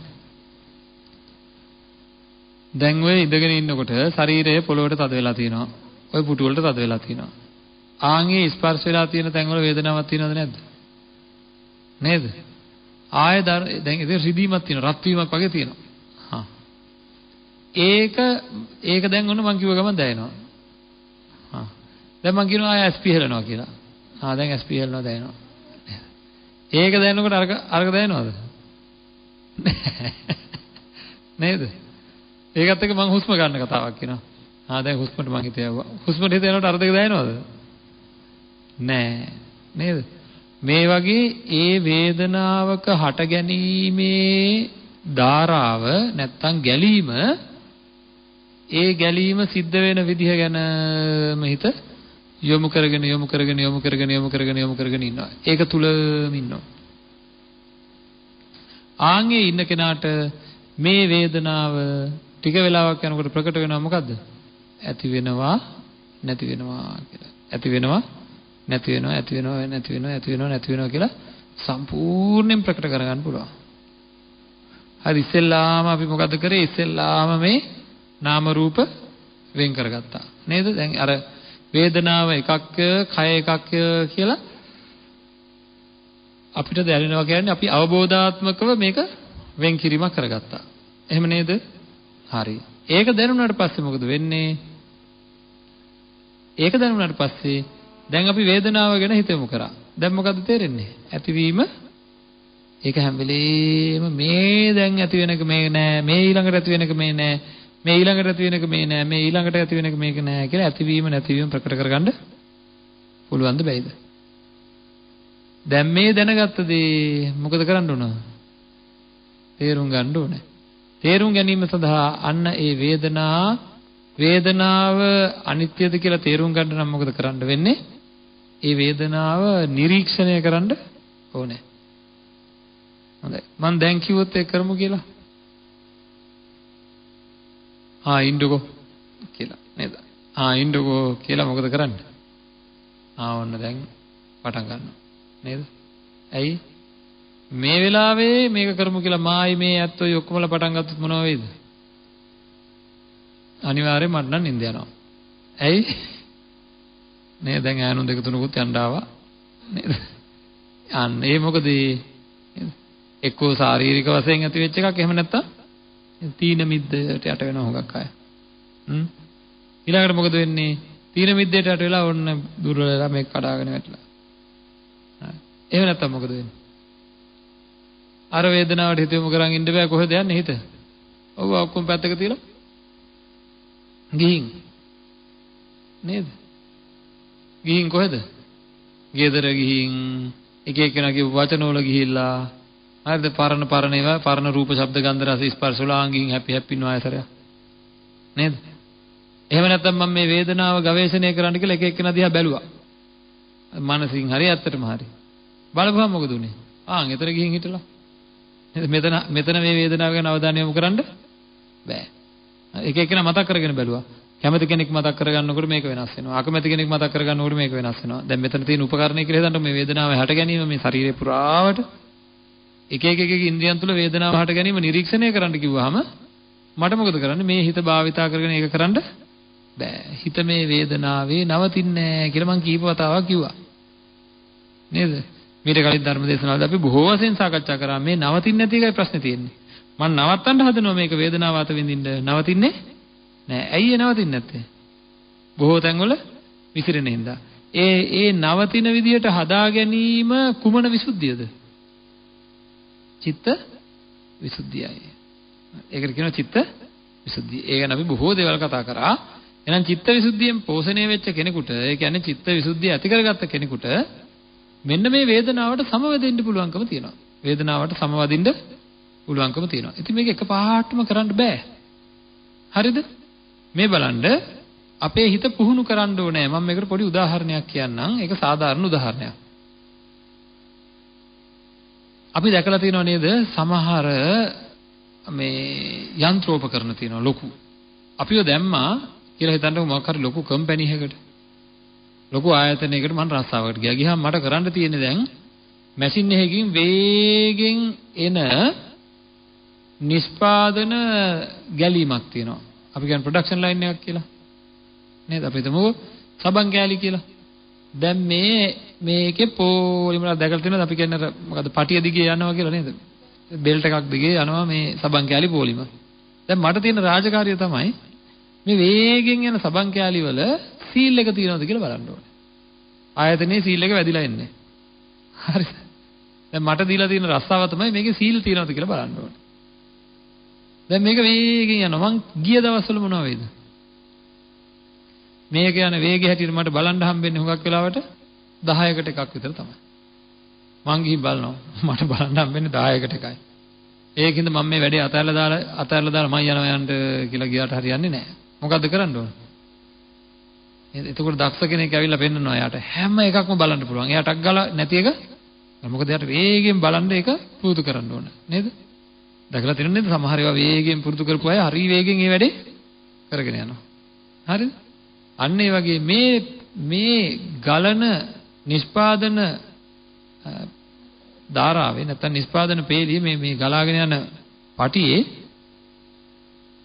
දැන් ඔය ඉඳගෙන ඉන්නකොට ශරීරය පොළොවට තද වෙලා තියෙනවා. ඔය පුටු වලට තද වෙලා තියෙනවා. ආන්ගේ ස්පර්ශ වෙලා තියෙන තැන් වල වේදනාවක් තියෙනවද නැද්ද? නේද? ආයෙ දැන් ඒක රිදීමක් තියෙනවා, රත් වීමක් වගේ තියෙනවා. හා. ඒක දැන් ඔන්න මං කිව්ව ගමන් දැනෙනවා. හා. දැන් මං කියනවා ආයෙ SP හෙලනවා කියලා. දැන් SP හෙලනවා දැනෙනවා. ඒක දැනනකොට අරක දැනෙනවද? නේද? ඒකත් එක්ක මං හුස්ම ගන්න කතාවක් කියනවා. දැන් හුස්මට මං හිත යවුවා. හුස්මට හිත යනකොට අර දෙක දැනෙනවද? නෑ. නේද? මේ වගේ ඒ වේදනාවක හට ගැනීමේ ධාරාව නැත්තම් ගැලීම, ඒ ගැලීම සිද්ධ වෙන විදිහ ගැනම හිත යොමු කරගෙන ඉන්නවා. ඒක තුලම ඉන්නවා. ආන්ගේ ඉන්න කෙනාට මේ වේදනාව ටික වෙලාවක් යනකොට ප්‍රකට වෙනවා. මොකද්ද? ඇති වෙනවා නැති වෙනවා කියලා. ඇති වෙනවා නැති වෙනවා කියලා සම්පූර්ණයෙන් ප්‍රකට කරගන්න පුළුවන්. හරි, ඉස්සෙල්ලාම අපි මොකද කරේ? ඉස්සෙල්ලාම මේ නාම රූප වෙන් කරගත්තා. නේද? දැන් අර වේදනාව එකක්, කය එකක් කියලා අපිට දැනෙනවා කියන්නේ අපි අවබෝධාත්මකව මේක වෙන් කිරීමක් කරගත්තා. එහෙම නේද? හරි. ඒක දැනුණාට පස්සේ මොකද වෙන්නේ? ඒක දැනුණාට පස්සේ දැන් අපි වේදනාව ගැන හිතමු කරා. දැන් මොකද්ද තේරෙන්නේ? ඇතිවීම ඒක හැම වෙලේම මේ දැන් ඇති වෙනක මේ නෑ, මේ ඊළඟට ඇති වෙනක මේ නෑ, මේ ඊළඟට ඇති වෙනක මේ නෑ, මේ ඊළඟට ඇති වෙනක මේක නෑ කියලා ඇතිවීම නැතිවීම ප්‍රකට කරගන්න පුළුවන්ද බැයිද? දැන් මේ දැනගත්ත දේ මොකද කරන්න ඕන? තේරුම් ගන්න ඕනේ. තේරුම් ගැනීම සඳහා අන්න ඒ වේදනාව අනිත්‍යද කියලා තේරුම් ගන්න නම් මොකද කරන්න වෙන්නේ? ඒ වේදනාව නිරීක්ෂණය කරන්න ඕනේ. හොඳයි. මම දැන් කිව්වොත් ඒක කරමු කියලා. ඉන්නකෝ කියලා නේද? ඉන්නකෝ කියලා මොකද කරන්නේ? ඔන්න දැන් පටන් ගන්නවා. නේද? ඇයි? මේ වෙලාවේ මේක කරමු කියලා මායි මේ ඇත්තෝ ඔක්කොමලා පටන් ගත්තොත් මොනව වෙයිද? අනිවාර්යයෙන් මට නම් නිින්ද යනවා. ඇයි? නේ දැන් ඈනුන් දෙක තුනකුත් යන්න ආවා. නේද? ඒ මොකද එක්කෝ ශාරීරික වශයෙන් ඇති වෙච්ච එකක් එහෙම නැත්තම් තීන මිද්දයට යට වෙනවා හුඟක් අය. ඊළඟට මොකද වෙන්නේ? තීන මිද්දයට යට වෙලා ඔන්න දුර්වල වෙලා මේක කඩාගෙන වැටලා. එහෙම නැත්තම් මොකද වෙන්නේ? අර වේදනාවට හිත යොමු කරන් ඉන්න බෑ කොහෙද යන්නේ හිත? ඔව් ඔක්කොම පැත්තක තියලා ගිහින් නේද? ගිහින් කොහෙද? ගෙදර ගිහින් එක එක්කෙනාගේ වචනවල ගිහිල්ලා හරිද පරණ ඒවා පරණ රූප ශබ්ද ගන්ධ රස ස්පර්ශ වල ආංගින් හැපි නොයසරයක් නේද? එහෙම නැත්නම් මම මේ වේදනාව ගවේෂණය කරන්න කියලා එක එක්කෙනා දිහා බැලුවා. මනසින් හරි ඇත්තටම හරි. බලපුවම මොකද උනේ? එතන ගිහින් හිටලා. මෙතන මේ වේදනාව ගැන අවධානය යොමු කරන්න බෑ. එක එක්කෙනා මතක් කරගෙන බැලුවා. කැමති කෙනෙක් මතක් කරගන්නකොට මේක වෙනස් වෙනවා. අකමැති කෙනෙක් මතක් කරගන්නකොට මේක වෙනස් වෙනවා. දැන් මෙතන තියෙන උපකරණය කියලා හිතන්න මේ වේදනාව හැට ගැනීම මේ ශරීරේ පුරාවට එක ඉන්ද්‍රියන් තුල වේදනාව හට ගැනීම නිරීක්ෂණය කරන්න කිව්වහම මට මොකද කරන්නේ? මේ හිත භාවිතා කරගෙන ඒක කරන්න බෑ. හිත මේ වේදනාවේ නවතින්නේ නැහැ කියලා මම කීප වතාවක් කිව්වා. නේද? මීට කලින් ධර්ම දේශනාවලදී අපි බොහෝ වශයෙන් සාකච්ඡා කරා මේ නවතින්නේ නැති එකයි ප්‍රශ්නේ තියෙන්නේ. මම නවත්තන්න හදනවා මේක වේදනාව අත විඳින්න නවතින්නේ නෑ. ඇයි ඒ නවතින්නේ නැත්තේ? බොහෝ තැන්වල විසිරෙන හින්දා. ඒ නවතින විදියට හදා ගැනීම කුමන විසුද්ධියද? චිත්ත විසුද්ධියයි. ඒකට කියනවා චිත්ත විසුද්ධිය. ඒ ගැන අපි බොහෝ දේවල් කතා කරා. එහෙනම් චිත්ත විසුද්ධියෙන් පෝෂණය වෙච්ච කෙනෙකුට, ඒ කියන්නේ චිත්ත විසුද්ධිය ඇති කරගත්ත කෙනෙකුට මෙන්න මේ වේදනාවට සමවැදෙන්න පුළුවන්කම තියෙනවා. වේදනාවට සමවදින්න පුළුවන්කම තියෙනවා. ඉතින් මේක එකපාරටම කරන්න බෑ. හරිද? මේ බලන්න අපේ හිත පුහුණු කරන්න ඕනේ. මම මේකට පොඩි උදාහරණයක් කියන්නම්. ඒක සාධාරණ උදාහරණයක්. අපි දැකලා තියෙනව නේද? සමහර මේ යන්ත්‍රෝපකරණ තියෙනවා ලොකු. අපිව දැම්මා කියලා හිතන්නකො මොකක් හරි ලොකු කම්පැනි එකකට. ලොකු ආයතනයකට මම රස්සාවකට ගියා. ගියාම මට කරන්න තියෙන්නේ දැන් මැෂින් එකකින් වේගෙන් එන නිෂ්පාදන ගැලීමක් තියෙනවා. අපි කියන්නේ ප්‍රොඩක්ෂන් ලයින් එකක් කියලා. නේද? අපි හිතමු සබන් කෑලි කියලා. දැන් මේකේ පොලිමර දැකලා තියෙනවද? අපි කියන්නේ මොකද්ද පටිය දිගේ යනවා කියලා නේද? බෙල්ට් එකක් දිගේ යනවා මේ සබන් කෑලි පොලිම. දැන් මට තියෙන රාජකාරිය තමයි මේ වේගෙන් යන සබන් කෑලි වල සීල් එක තියෙනවද කියලා බලන්න ඕනේ. ආයතනයේ සීල් එක වැදිලා එන්නේ. හරිද? දැන් මට දීලා තියෙන රස්සාව තමයි මේකේ සීල් තියෙනවද කියලා බලන්න ඕනේ. දැන් මේක වේගෙන් යනවා. මං ගිය දවස්වල මොනවා වේද? මේක යන වේගය හැටියට මට බලන්න හම්බෙන්නේ හුඟක් වෙලාවට 10කට එකක් විතර තමයි. මං ගිහින් බලනවා. මට බලන්න හම්බෙන්නේ 10කට එකයි. ඒකින්ද මම මේ වැඩේ අතහැරලා දාලා මම යනවා යන්න කියලා ගියාට හරියන්නේ නැහැ. මොකද්ද කරන්න ඕන? එතකොට දක්ෂ කෙනෙක් ඇවිල්ලා පෙන්නනවා එයාට හැම එකක්ම බලන්න පුළුවන්. එයාට අක් ගාලා නැති එක මොකද එයාට වේගෙන් බලන්න ඒක පුරුදු කරන්න ඕන. නේද? දැකලා තියෙනවද නේද? සමහර ඒවා වේගෙන් පුරුදු කරපු අය හරි වේගෙන් මේ වැඩේ කරගෙන යනවා. හරිද? අන්න ඒ වගේ මේ ගලන නිෂ්පාදන ධාරාවේ නැත්නම් නිෂ්පාදන පේළිය මේ ගලාගෙන යන පටියේ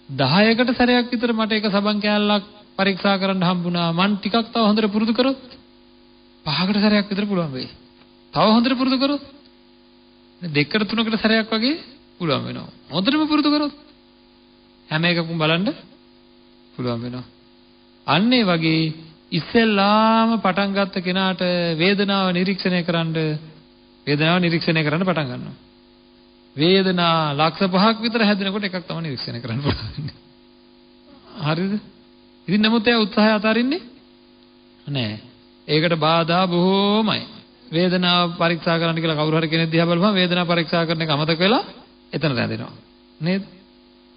10කට සැරයක් විතර මට එක සබන් කෑල්ලක් පරීක්ෂා කරන්න හම්බුණා. මං ටිකක් තව හොඳට පුරුදු කරොත් 5කට සැරයක් විතර පුළුවන් වෙයි. තව හොඳට පුරුදු කරොත් 2කට 3කට සැරයක් වගේ පුළුවන් වෙනවා. හොඳටම පුරුදු කරොත් හැම එකකම බලන්න පුළුවන් වෙනවා. අන්න ඒ වගේ ඉස්සෙල්ලාම පටන් ගත්ත කෙනාට වේදනාව නිරීක්ෂණය කරන්න පටන් ගන්නවා. වේදනා ලක්ෂ 5ක් විතර හැදෙනකොට එකක් තමයි නිරීක්ෂණය කරන්න පුළුවන්. හරිද? ඉතින් නමුත් ඒ උත්සාහය අතාරින්නේ නැහැ. ඒකට බාධා බොහෝමයි. වේදනාව පරීක්ෂා කරන්න කියලා කවුරු හරි කෙනෙක් දිහා බලපුවම වේදනාව පරීක්ෂා කරන එක අමතක වෙලා එතන රැඳෙනවා. නේද?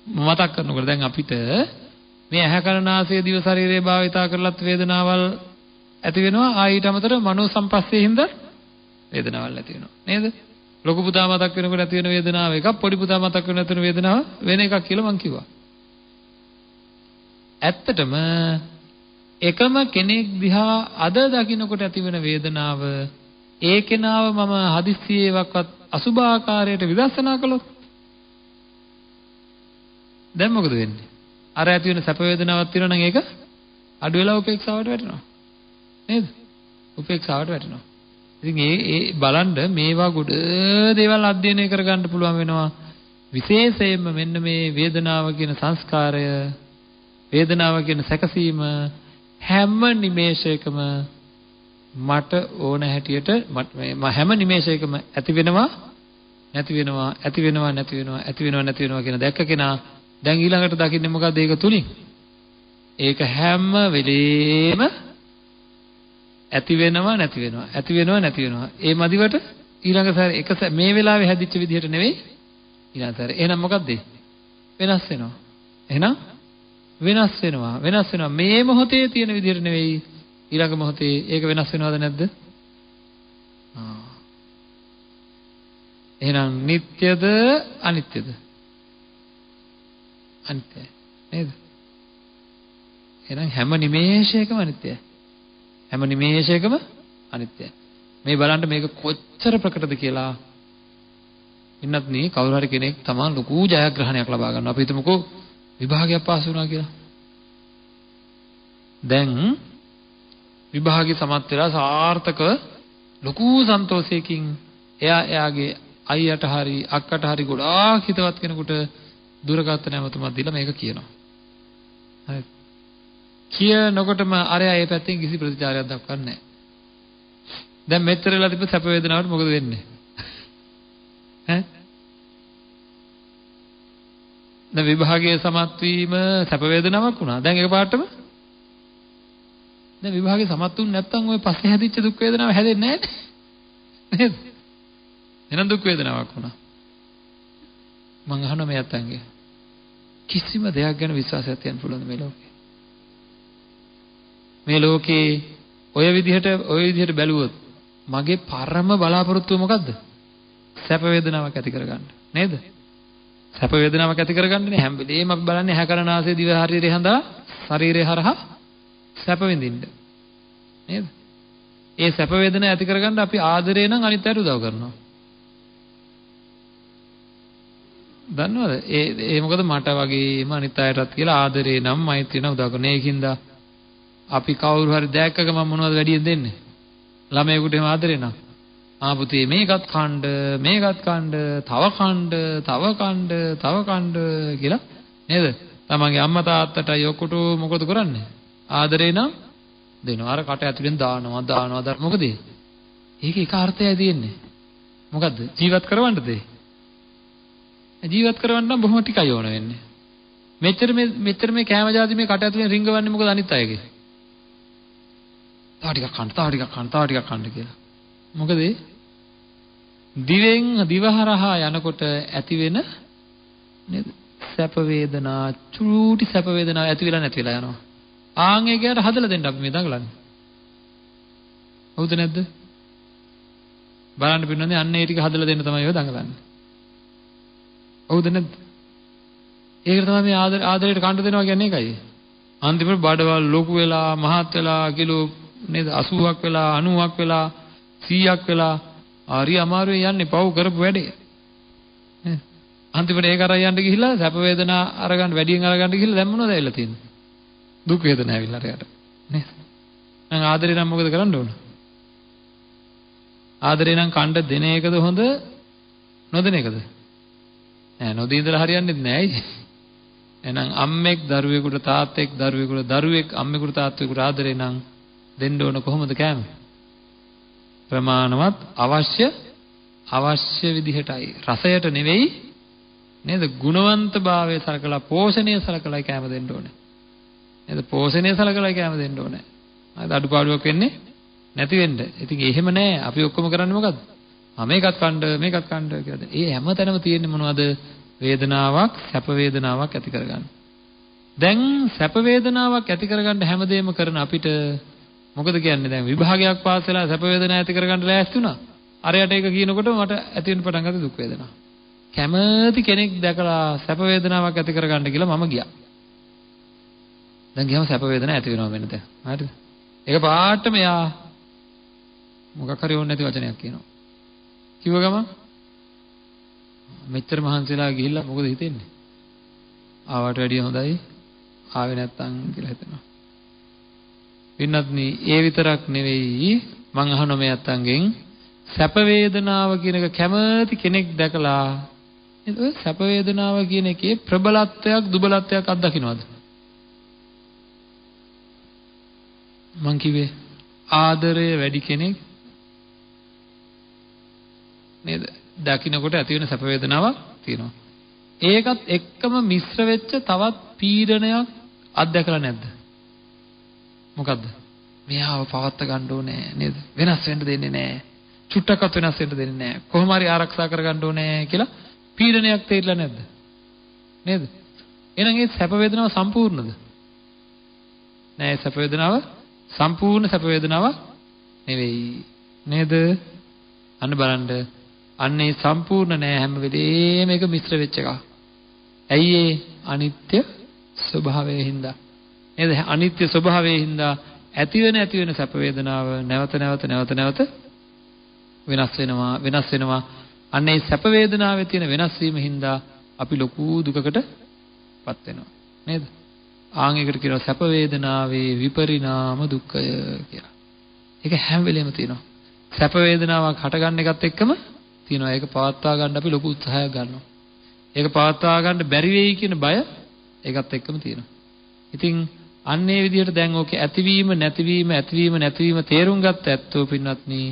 මතක් කරනකොට දැන් අපිට මේ ඇහැ කන නාසය දිව ශරීරය භාවිතා කරලත් වේදනාවල් ඇති වෙනවා. ආයිට අමතරව මනෝ සංපස්සේ හින්දා වේදනාවල් ඇති වෙනවා. නේද? ලොකු පුතා මතක් වෙනකොට ඇති වෙන වේදනාව එකක්, පොඩි පුතා මතක් වෙන ඇති වෙන වේදනාව වෙන එකක් කියලා මං කිව්වා. ඇත්තටම එකම කෙනෙක් දිහා අද දකින්නකොට ඇති වෙන වේදනාව ඒ කෙනාව මම හදිස්සියේවත් අසුභාකාරයට විදර්ශනා කළොත් දැන් මොකද වෙන්නේ? අර ඇති වෙන සැප වේදනාවක් තියෙනවා නම් ඒක අඩු වෙලා උපේක්ෂාවට වැටෙනවා. නේද? උපේක්ෂාවට වැටෙනවා. ඉතින් ඒ බලන්න මේවා ගොඩ දේවල් අධ්‍යයනය කරගන්න පුළුවන් වෙනවා. විශේෂයෙන්ම මෙන්න මේ වේදනාව කියන සංස්කාරය, වේදනාව කියන සැකසීම හැම නිමේෂයකම මට ඕන හැටියට හැම නිමේෂයකම ඇති වෙනවා නැති වෙනවා ඇති වෙනවා නැති වෙනවා ඇති වෙනවා නැති වෙනවා කියන දැක්ක කෙනා දැන් ඊළඟට දකින්නේ මොකද්ද? ඒක තුලින් ඒක හැම වෙලේම ඇති වෙනවා නැති වෙනවා ඇති වෙනවා නැති වෙනවා. ඒ මදිවට ඊළඟ සැරේ එක මේ වෙලාවේ හැදිච්ච විදිහට නෙවෙයි ඊළඟ සැරේ. එහෙනම් මොකද්ද? වෙනස් වෙනවා. එහෙනම් වෙනස් වෙනවා. මේ මොහොතේ තියෙන විදිහට නෙවෙයි ඊළඟ මොහොතේ ඒක වෙනස් වෙනවද නැද්ද? එහෙනම් නිට්ටයද අනිත්‍යද? අනිත්‍යයි නේද? එහෙනම් හැම නිමේෂයකම අනිත්‍යයි. හැම නිමේෂයකම අනිත්‍යයි. මේ බලන්න මේක කොච්චර ප්‍රකටද කියලා. ඉන්නත් නේ කවුරු හරි කෙනෙක් තමන් ලොකු ජයග්‍රහණයක් ලබා ගන්නවා. අපි හිතමුකෝ විභාගයක් පාස් වුණා කියලා. දැන් විභාගේ සමත් වෙලා සාර්ථක ලොකු සන්තෝෂයකින් එයාගේ අයියට හරි අක්කට හරි ගොඩාක් හිතවත් කෙනෙකුට දුරකථන ඇමතුමක් දීලා මේක කියනවා. හරි. කියනකොටම අරයා ඒ පැත්තෙන් කිසි ප්‍රතිචාරයක් දක්වන්නේ නැහැ. දැන් මෙච්චර වෙලා තිබ්බ සැප වේදනාවට මොකද වෙන්නේ? ඈ? දැන් විභාගයේ සමත් වීම සැප වේදනාවක් වුණා. දැන් එකපාරටම දැන් විභාගේ සමත් වුනේ නැත්නම් ওই පස්සේ හැදිච්ච දුක් වේදනාව හැදෙන්නේ නැහැ නේද? එහෙනම් දුක් වේදනාවක් වුණා. මං අහනවා මේ අතංගේ කිසිම දෙයක් ගැන විශ්වාසයක් තියන්න පුළුවන්ද මේ ලෝකේ? මේ ලෝකේ ඔය විදිහට බැලුවොත් මගේ පරම බලාපොරොත්තුව මොකද්ද? සැප වේදනාවක් ඇති කරගන්න නේද? සැප වේදනාවක් ඇති කරගන්නනේ හැම වෙලේම අපි බලන්නේ ඇහැ කරන ආසය දිව ශරීරය හඳා ශරීරය හරහා සැප විඳින්න නේද? ඒ සැප වේදනා ඇති කරගන්න අපි ආදරේ නම් අනිත් අයට උදව් කරනවා. දන්නවද? ඒ මොකද මට වගේම අනිත් අයටත් කියලා ආදරේ නම් මෛත්‍රිය නම් උදව් කරනවා. ඒකින්ද අපි කවුරු හරි දැක්ක ගමන් මොනවද වැඩියෙන් දෙන්නේ? ළමයෙකුට එහෙම ආදරේ නම් පුතේ මේකත් කණ්ඩ තව කණ්ඩ කියලා නේද? තමන්ගේ අම්මා තාත්තටයි ඔක්කොට මොකද කරන්නේ? ආදරේ නම් දෙනවා. අර කට ඇතුලෙන් දානවා. මොකද ඒක එක අර්ථයයි තියෙන්නේ. මොකද්ද? ජීවත් කරවන්නද? ජීවත් කරවන්න නම් බොහොම ටිකයි ඕන වෙන්නේ. මෙච්චර මේ කැම જાති මේ කට ඇතුලෙන් රිංගවන්නේ මොකද අනිත් අයගේ? තව ටිකක් කන්න කියලා. මොකද දිවෙන් දිවහරහා යනකොට ඇති වෙන නේද? සැප වේදනා, චූටි සැප වේදනා ඇති වෙලා නැති වෙලා යනවා. ආන් ඒකට හදලා දෙන්න අපි මේ දඟලන්නේ. හවුද නැද්ද? බලන්න පින්නන්නේ අන්න ඒ ටික හදලා දෙන්න තමයි ඔය දඟලන්නේ. හවුද නැද්ද? ඒකට තමයි මේ ආදරයට කණ්ඩ දෙනවා කියන්නේ ඒකයි. අන්තිමට බඩවල් ලොකු වෙලා, මහත් වෙලා, කිලෝ නේද 80ක් වෙලා, 90ක් වෙලා, 100ක් වෙලා හරි අමාරුවේ යන්නේ පව් කරපු වැඩේ. නේද? අන්තිමට ඒක අරන් යන්න ගිහිල්ලා සැප වේදනා අරගන්න වැඩියෙන් අරගන්න ගිහිල්ලා දැන් මොනවද ඇවිල්ලා තියෙන්නේ? දුක් වේදනා ඇවිල්ලා අරයට. නේද? දැන් ආදරේ නම් මොකද කරන්න ඕන? ආදරේ නම් කණ්ඩ දෙන එකද හොඳ නොදෙන එකද? නෑ නොදී ඉඳලා හරියන්නේ නෑයි. එහෙනම් අම්මෙක් දරුවෙකුට තාත්තෙක් දරුවෙකුට දරුවෙක් අම්මෙකුට තාත්තෙකුට ආදරේ නම් දෙන්න ඕන කොහොමද කෑම? ප්‍රමාණවත් අවශ්‍ය අවශ්‍ය විදිහටයි රසයට නෙවෙයි නේද ගුණවන්තභාවය සලකලා පෝෂණය සලකලා කැම දෙන්න ඕනේ නේද පෝෂණය සලකලා කැම දෙන්න ඕනේ හරිද අඩුපාඩුවක් වෙන්නේ නැති වෙන්න ඉතින් එහෙම නෑ අපි ඔක්කොම කරන්නේ මොකද්ද මේකත් කණ්ඩ කියලා ඒ හැම තැනම තියෙන්නේ මොනවද වේදනාවක් සැප වේදනාවක් ඇති කරගන්න දැන් සැප වේදනාවක් ඇති කරගන්න හැමදේම කරන අපිට මොකද කියන්නේ දැන් විභාගයක් පාස් වෙලා සැප වේදනාවක් ඇති කරගන්න ලෑස්ති වුණා අරයට ඒක කියනකොට මට ඇති වෙන්න පටන් ගත්ත දුක් වේදනා කැමති කෙනෙක් දැකලා සැප වේදනාවක් ඇති කරගන්න කියලා මම ගියා දැන් ගියාම සැප වේදනාවක් ඇති වෙනවා වෙන දැන් හරිද ඒක පාටම යා මොකක් හරි ඕනේ නැති වචනයක් කියනවා කිව්ව ගමන් මෙච්චර මහන්සිලා ගිහිල්ලා මොකද හිතෙන්නේ ආවට වැඩිය හොඳයි ආවේ නැත්තම් කියලා හිතනවා පින්නත්නි ඒ විතරක් නෙවෙයි මං අහන මේ අත්තන්ගෙන් සැප වේදනාව කියන එක කැමති කෙනෙක් දැකලා නේද ඔය සැප වේදනාව කියන එකේ ප්‍රබලත්වයක් දුබලත්වයක් අත්දකින්නවද මං කිව්වේ ආදරය වැඩි කෙනෙක් නේද දකින්නකොට ඇති වෙන සැප වේදනාවක් තියෙනවා ඒකත් එක්කම මිශ්‍ර වෙච්ච තවත් පීඩනයක් අත්දැකලා නැද්ද මොකද්ද මෙයාව පවත්ත ගන්න ඕනේ නේද වෙනස් වෙන්න දෙන්නේ නැහැ චුට්ටක්වත් වෙනස් වෙන්න දෙන්නේ නැහැ කොහොම හරි ආරක්ෂා කර ගන්න ඕනේ කියලා පීඩනයක් තේරිලා නැද්ද නේද එහෙනම් ඒ සැප වේදනාව සම්පූර්ණද නෑ සැප වේදනාව සම්පූර්ණ සැප වේදනාවක් නෙවෙයි නේද අන්න බලන්න අන්නේ සම්පූර්ණ නෑ හැම වෙලේම මේක මිශ්‍ර වෙච්ච එකක් ඇයි ඒ අනිත්‍ය ස්වභාවයෙන් හින්දා නේද අනිත්‍ය ස්වභාවයෙන් හින්දා ඇති වෙන සැප වේදනාව නැවත නැවත වෙනස් වෙනවා අන්නේ සැප වේදනාවේ තියෙන වෙනස් වීම හින්දා අපි ලොකු දුකකටපත් වෙනවා නේද ආන් එකට කියනවා සැප වේදනාවේ විපරිණාම දුක්ඛය කියලා ඒක හැම වෙලේම තියෙනවා සැප වේදනාවක් හටගන්න එකත් එක්කම තියෙනවා ඒක පවත්වා ගන්න අපි ලොකු උත්සාහයක් ගන්නවා ඒක පවත්වා ගන්න බැරි වෙයි කියන බය ඒකත් එක්කම තියෙනවා ඉතින් අන්නේ විදිහට දැන් ඕකේ ඇතිවීම නැතිවීම තේරුම් ගත්ත ඇත්තෝ පින්වත්නි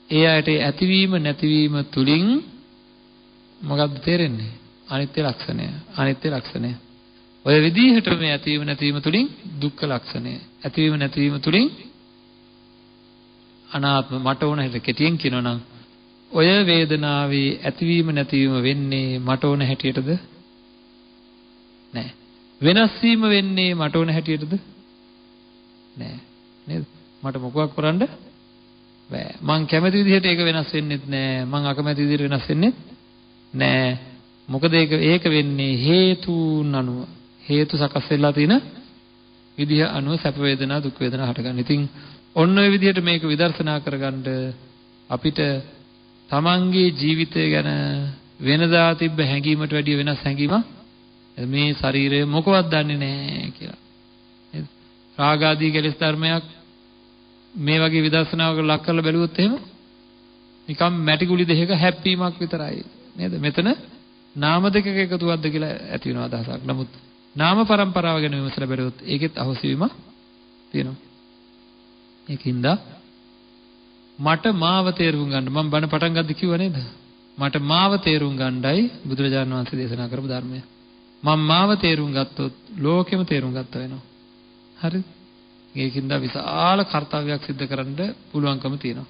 ඒ අයට ඇතිවීම නැතිවීම තුලින් මොකක්ද තේරෙන්නේ අනිත්‍ය ලක්ෂණය ඔය විදිහට මේ ඇතිවීම නැතිවීම තුලින් දුක්ඛ ලක්ෂණය ඇතිවීම නැතිවීම තුලින් අනාත්ම මට ඕන හැටියට කෙටියෙන් කියනවා නම් ඔය වේදනාවේ ඇතිවීම නැතිවීම වෙන්නේ මට ඕන හැටියටද නෑ වෙනස් වීම වෙන්නේ මට ඕන හැටියටද නෑ නේද මට මොකක් කරන්න බෑ මං කැමති විදිහට ඒක වෙනස් වෙන්නෙත් නෑ මං අකමැති විදිහට වෙනස් වෙන්නෙත් නෑ මොකද ඒක වෙන්නේ හේතුන් අනුව හේතු සකස් වෙලා තියෙන විදිහ අනුව සැප වේදනා දුක් වේදනා හටගන්න. ඉතින් ඔන්න ඔය විදිහට මේක විදර්ශනා කරගන්න අපිට තමන්ගේ ජීවිතය ගැන වෙනදා තිබ්බ හැඟීමට වැඩිය වෙනස් හැඟීමක් මේ ශරීරය මොකවත් දන්නේ නැහැ කියලා. නේද? රාග ආදී කෙලෙස් ධර්මයක් මේ වගේ විදර්ශනාවකට ලක් කරලා බැලුවොත් එහෙම නිකම් මැටි ගුලි දෙකක හැප්පීමක් විතරයි. නේද? මෙතන නාම දෙකක එකතුවක්ද කියලා ඇති වෙන අදහසක්. නමුත් නාම પરම්පරාව ගැන විමසලා බැලුවොත් ඒකෙත් අහුසීමක් තියෙනවා. ඒකින්ද මට මාව තේරුම් ගන්න මම බණ පටන් ගද්දි කිව්වා නේද? මට මාව තේරුම් ගන්නයි බුදුරජාණන් වහන්සේ දේශනා කරපු ධර්මය. මම මාව තේරුම් ගත්තොත් ලෝකෙම තේරුම් ගත්තා වෙනවා. හරිද? ඒකින්ද විශාල කාර්යයක් සිද්ධ කරන්න පුළුවන්කම තියෙනවා.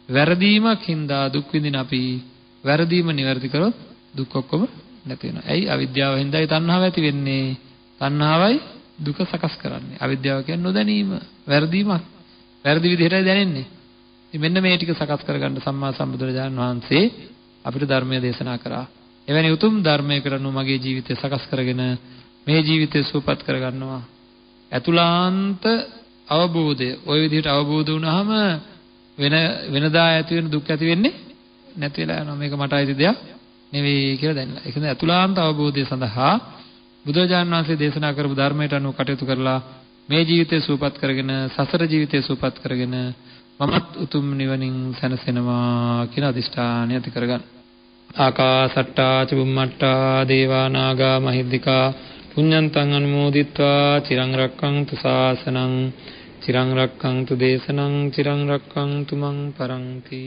වැරදීමක් හින්දා දුක් විඳින අපි වැරදීම නිවැරදි කරොත් දුක් ඔක්කොම නැති වෙනවා. ඇයි? අවිද්‍යාව හින්දායි තණ්හාව ඇති වෙන්නේ. තණ්හාවයි දුක සකස් කරන්නේ. අවිද්‍යාව කියන්නේ නොදැනීම, වැරදීමක්. වැරදි විදිහටයි දැනෙන්නේ. ඉතින් මෙන්න මේ ටික සකස් කරගන්න සම්මා සම්බුදුරජාණන් වහන්සේ අපිට ධර්මය දේශනා කරා. එවැනි උතුම් ධර්මයකට අනුව මගේ ජීවිතය සකස් කරගෙන මේ ජීවිතය සුවපත් කරගන්නවා. අතුලාන්ත අවබෝධය ওই විදිහට අවබෝධ වුණාම වෙනදා ඇති වෙන දුක් ඇති වෙන්නේ නැති වෙලා යනවා. මේක මට අයිති දෙයක් නෙවෙයි කියලා දැනලා. ඒක නිසා අතුලාන්ත අවබෝධය සඳහා බුදුරජාණන් වහන්සේ දේශනා කරපු ධර්මයට අනුව කටයුතු කරලා මේ ජීවිතය සුවපත් කරගෙන සසර ජීවිතය සුවපත් කරගෙන මමත් උතුම් නිවනින් සැනසෙනවා කියන අදිෂ්ඨානය ඇති කරගන්න. ආකාසට්ටා චුම්මට්ටා දේවා නාග මහිද්దికා පුඤ්ඤන්තං අනුමෝදිත්වා චිරං රක්ඛන්තු ශාසනං චිරං රක්ඛන්තු දේශනං චිරං රක්ඛන්තු මං පරන්ති.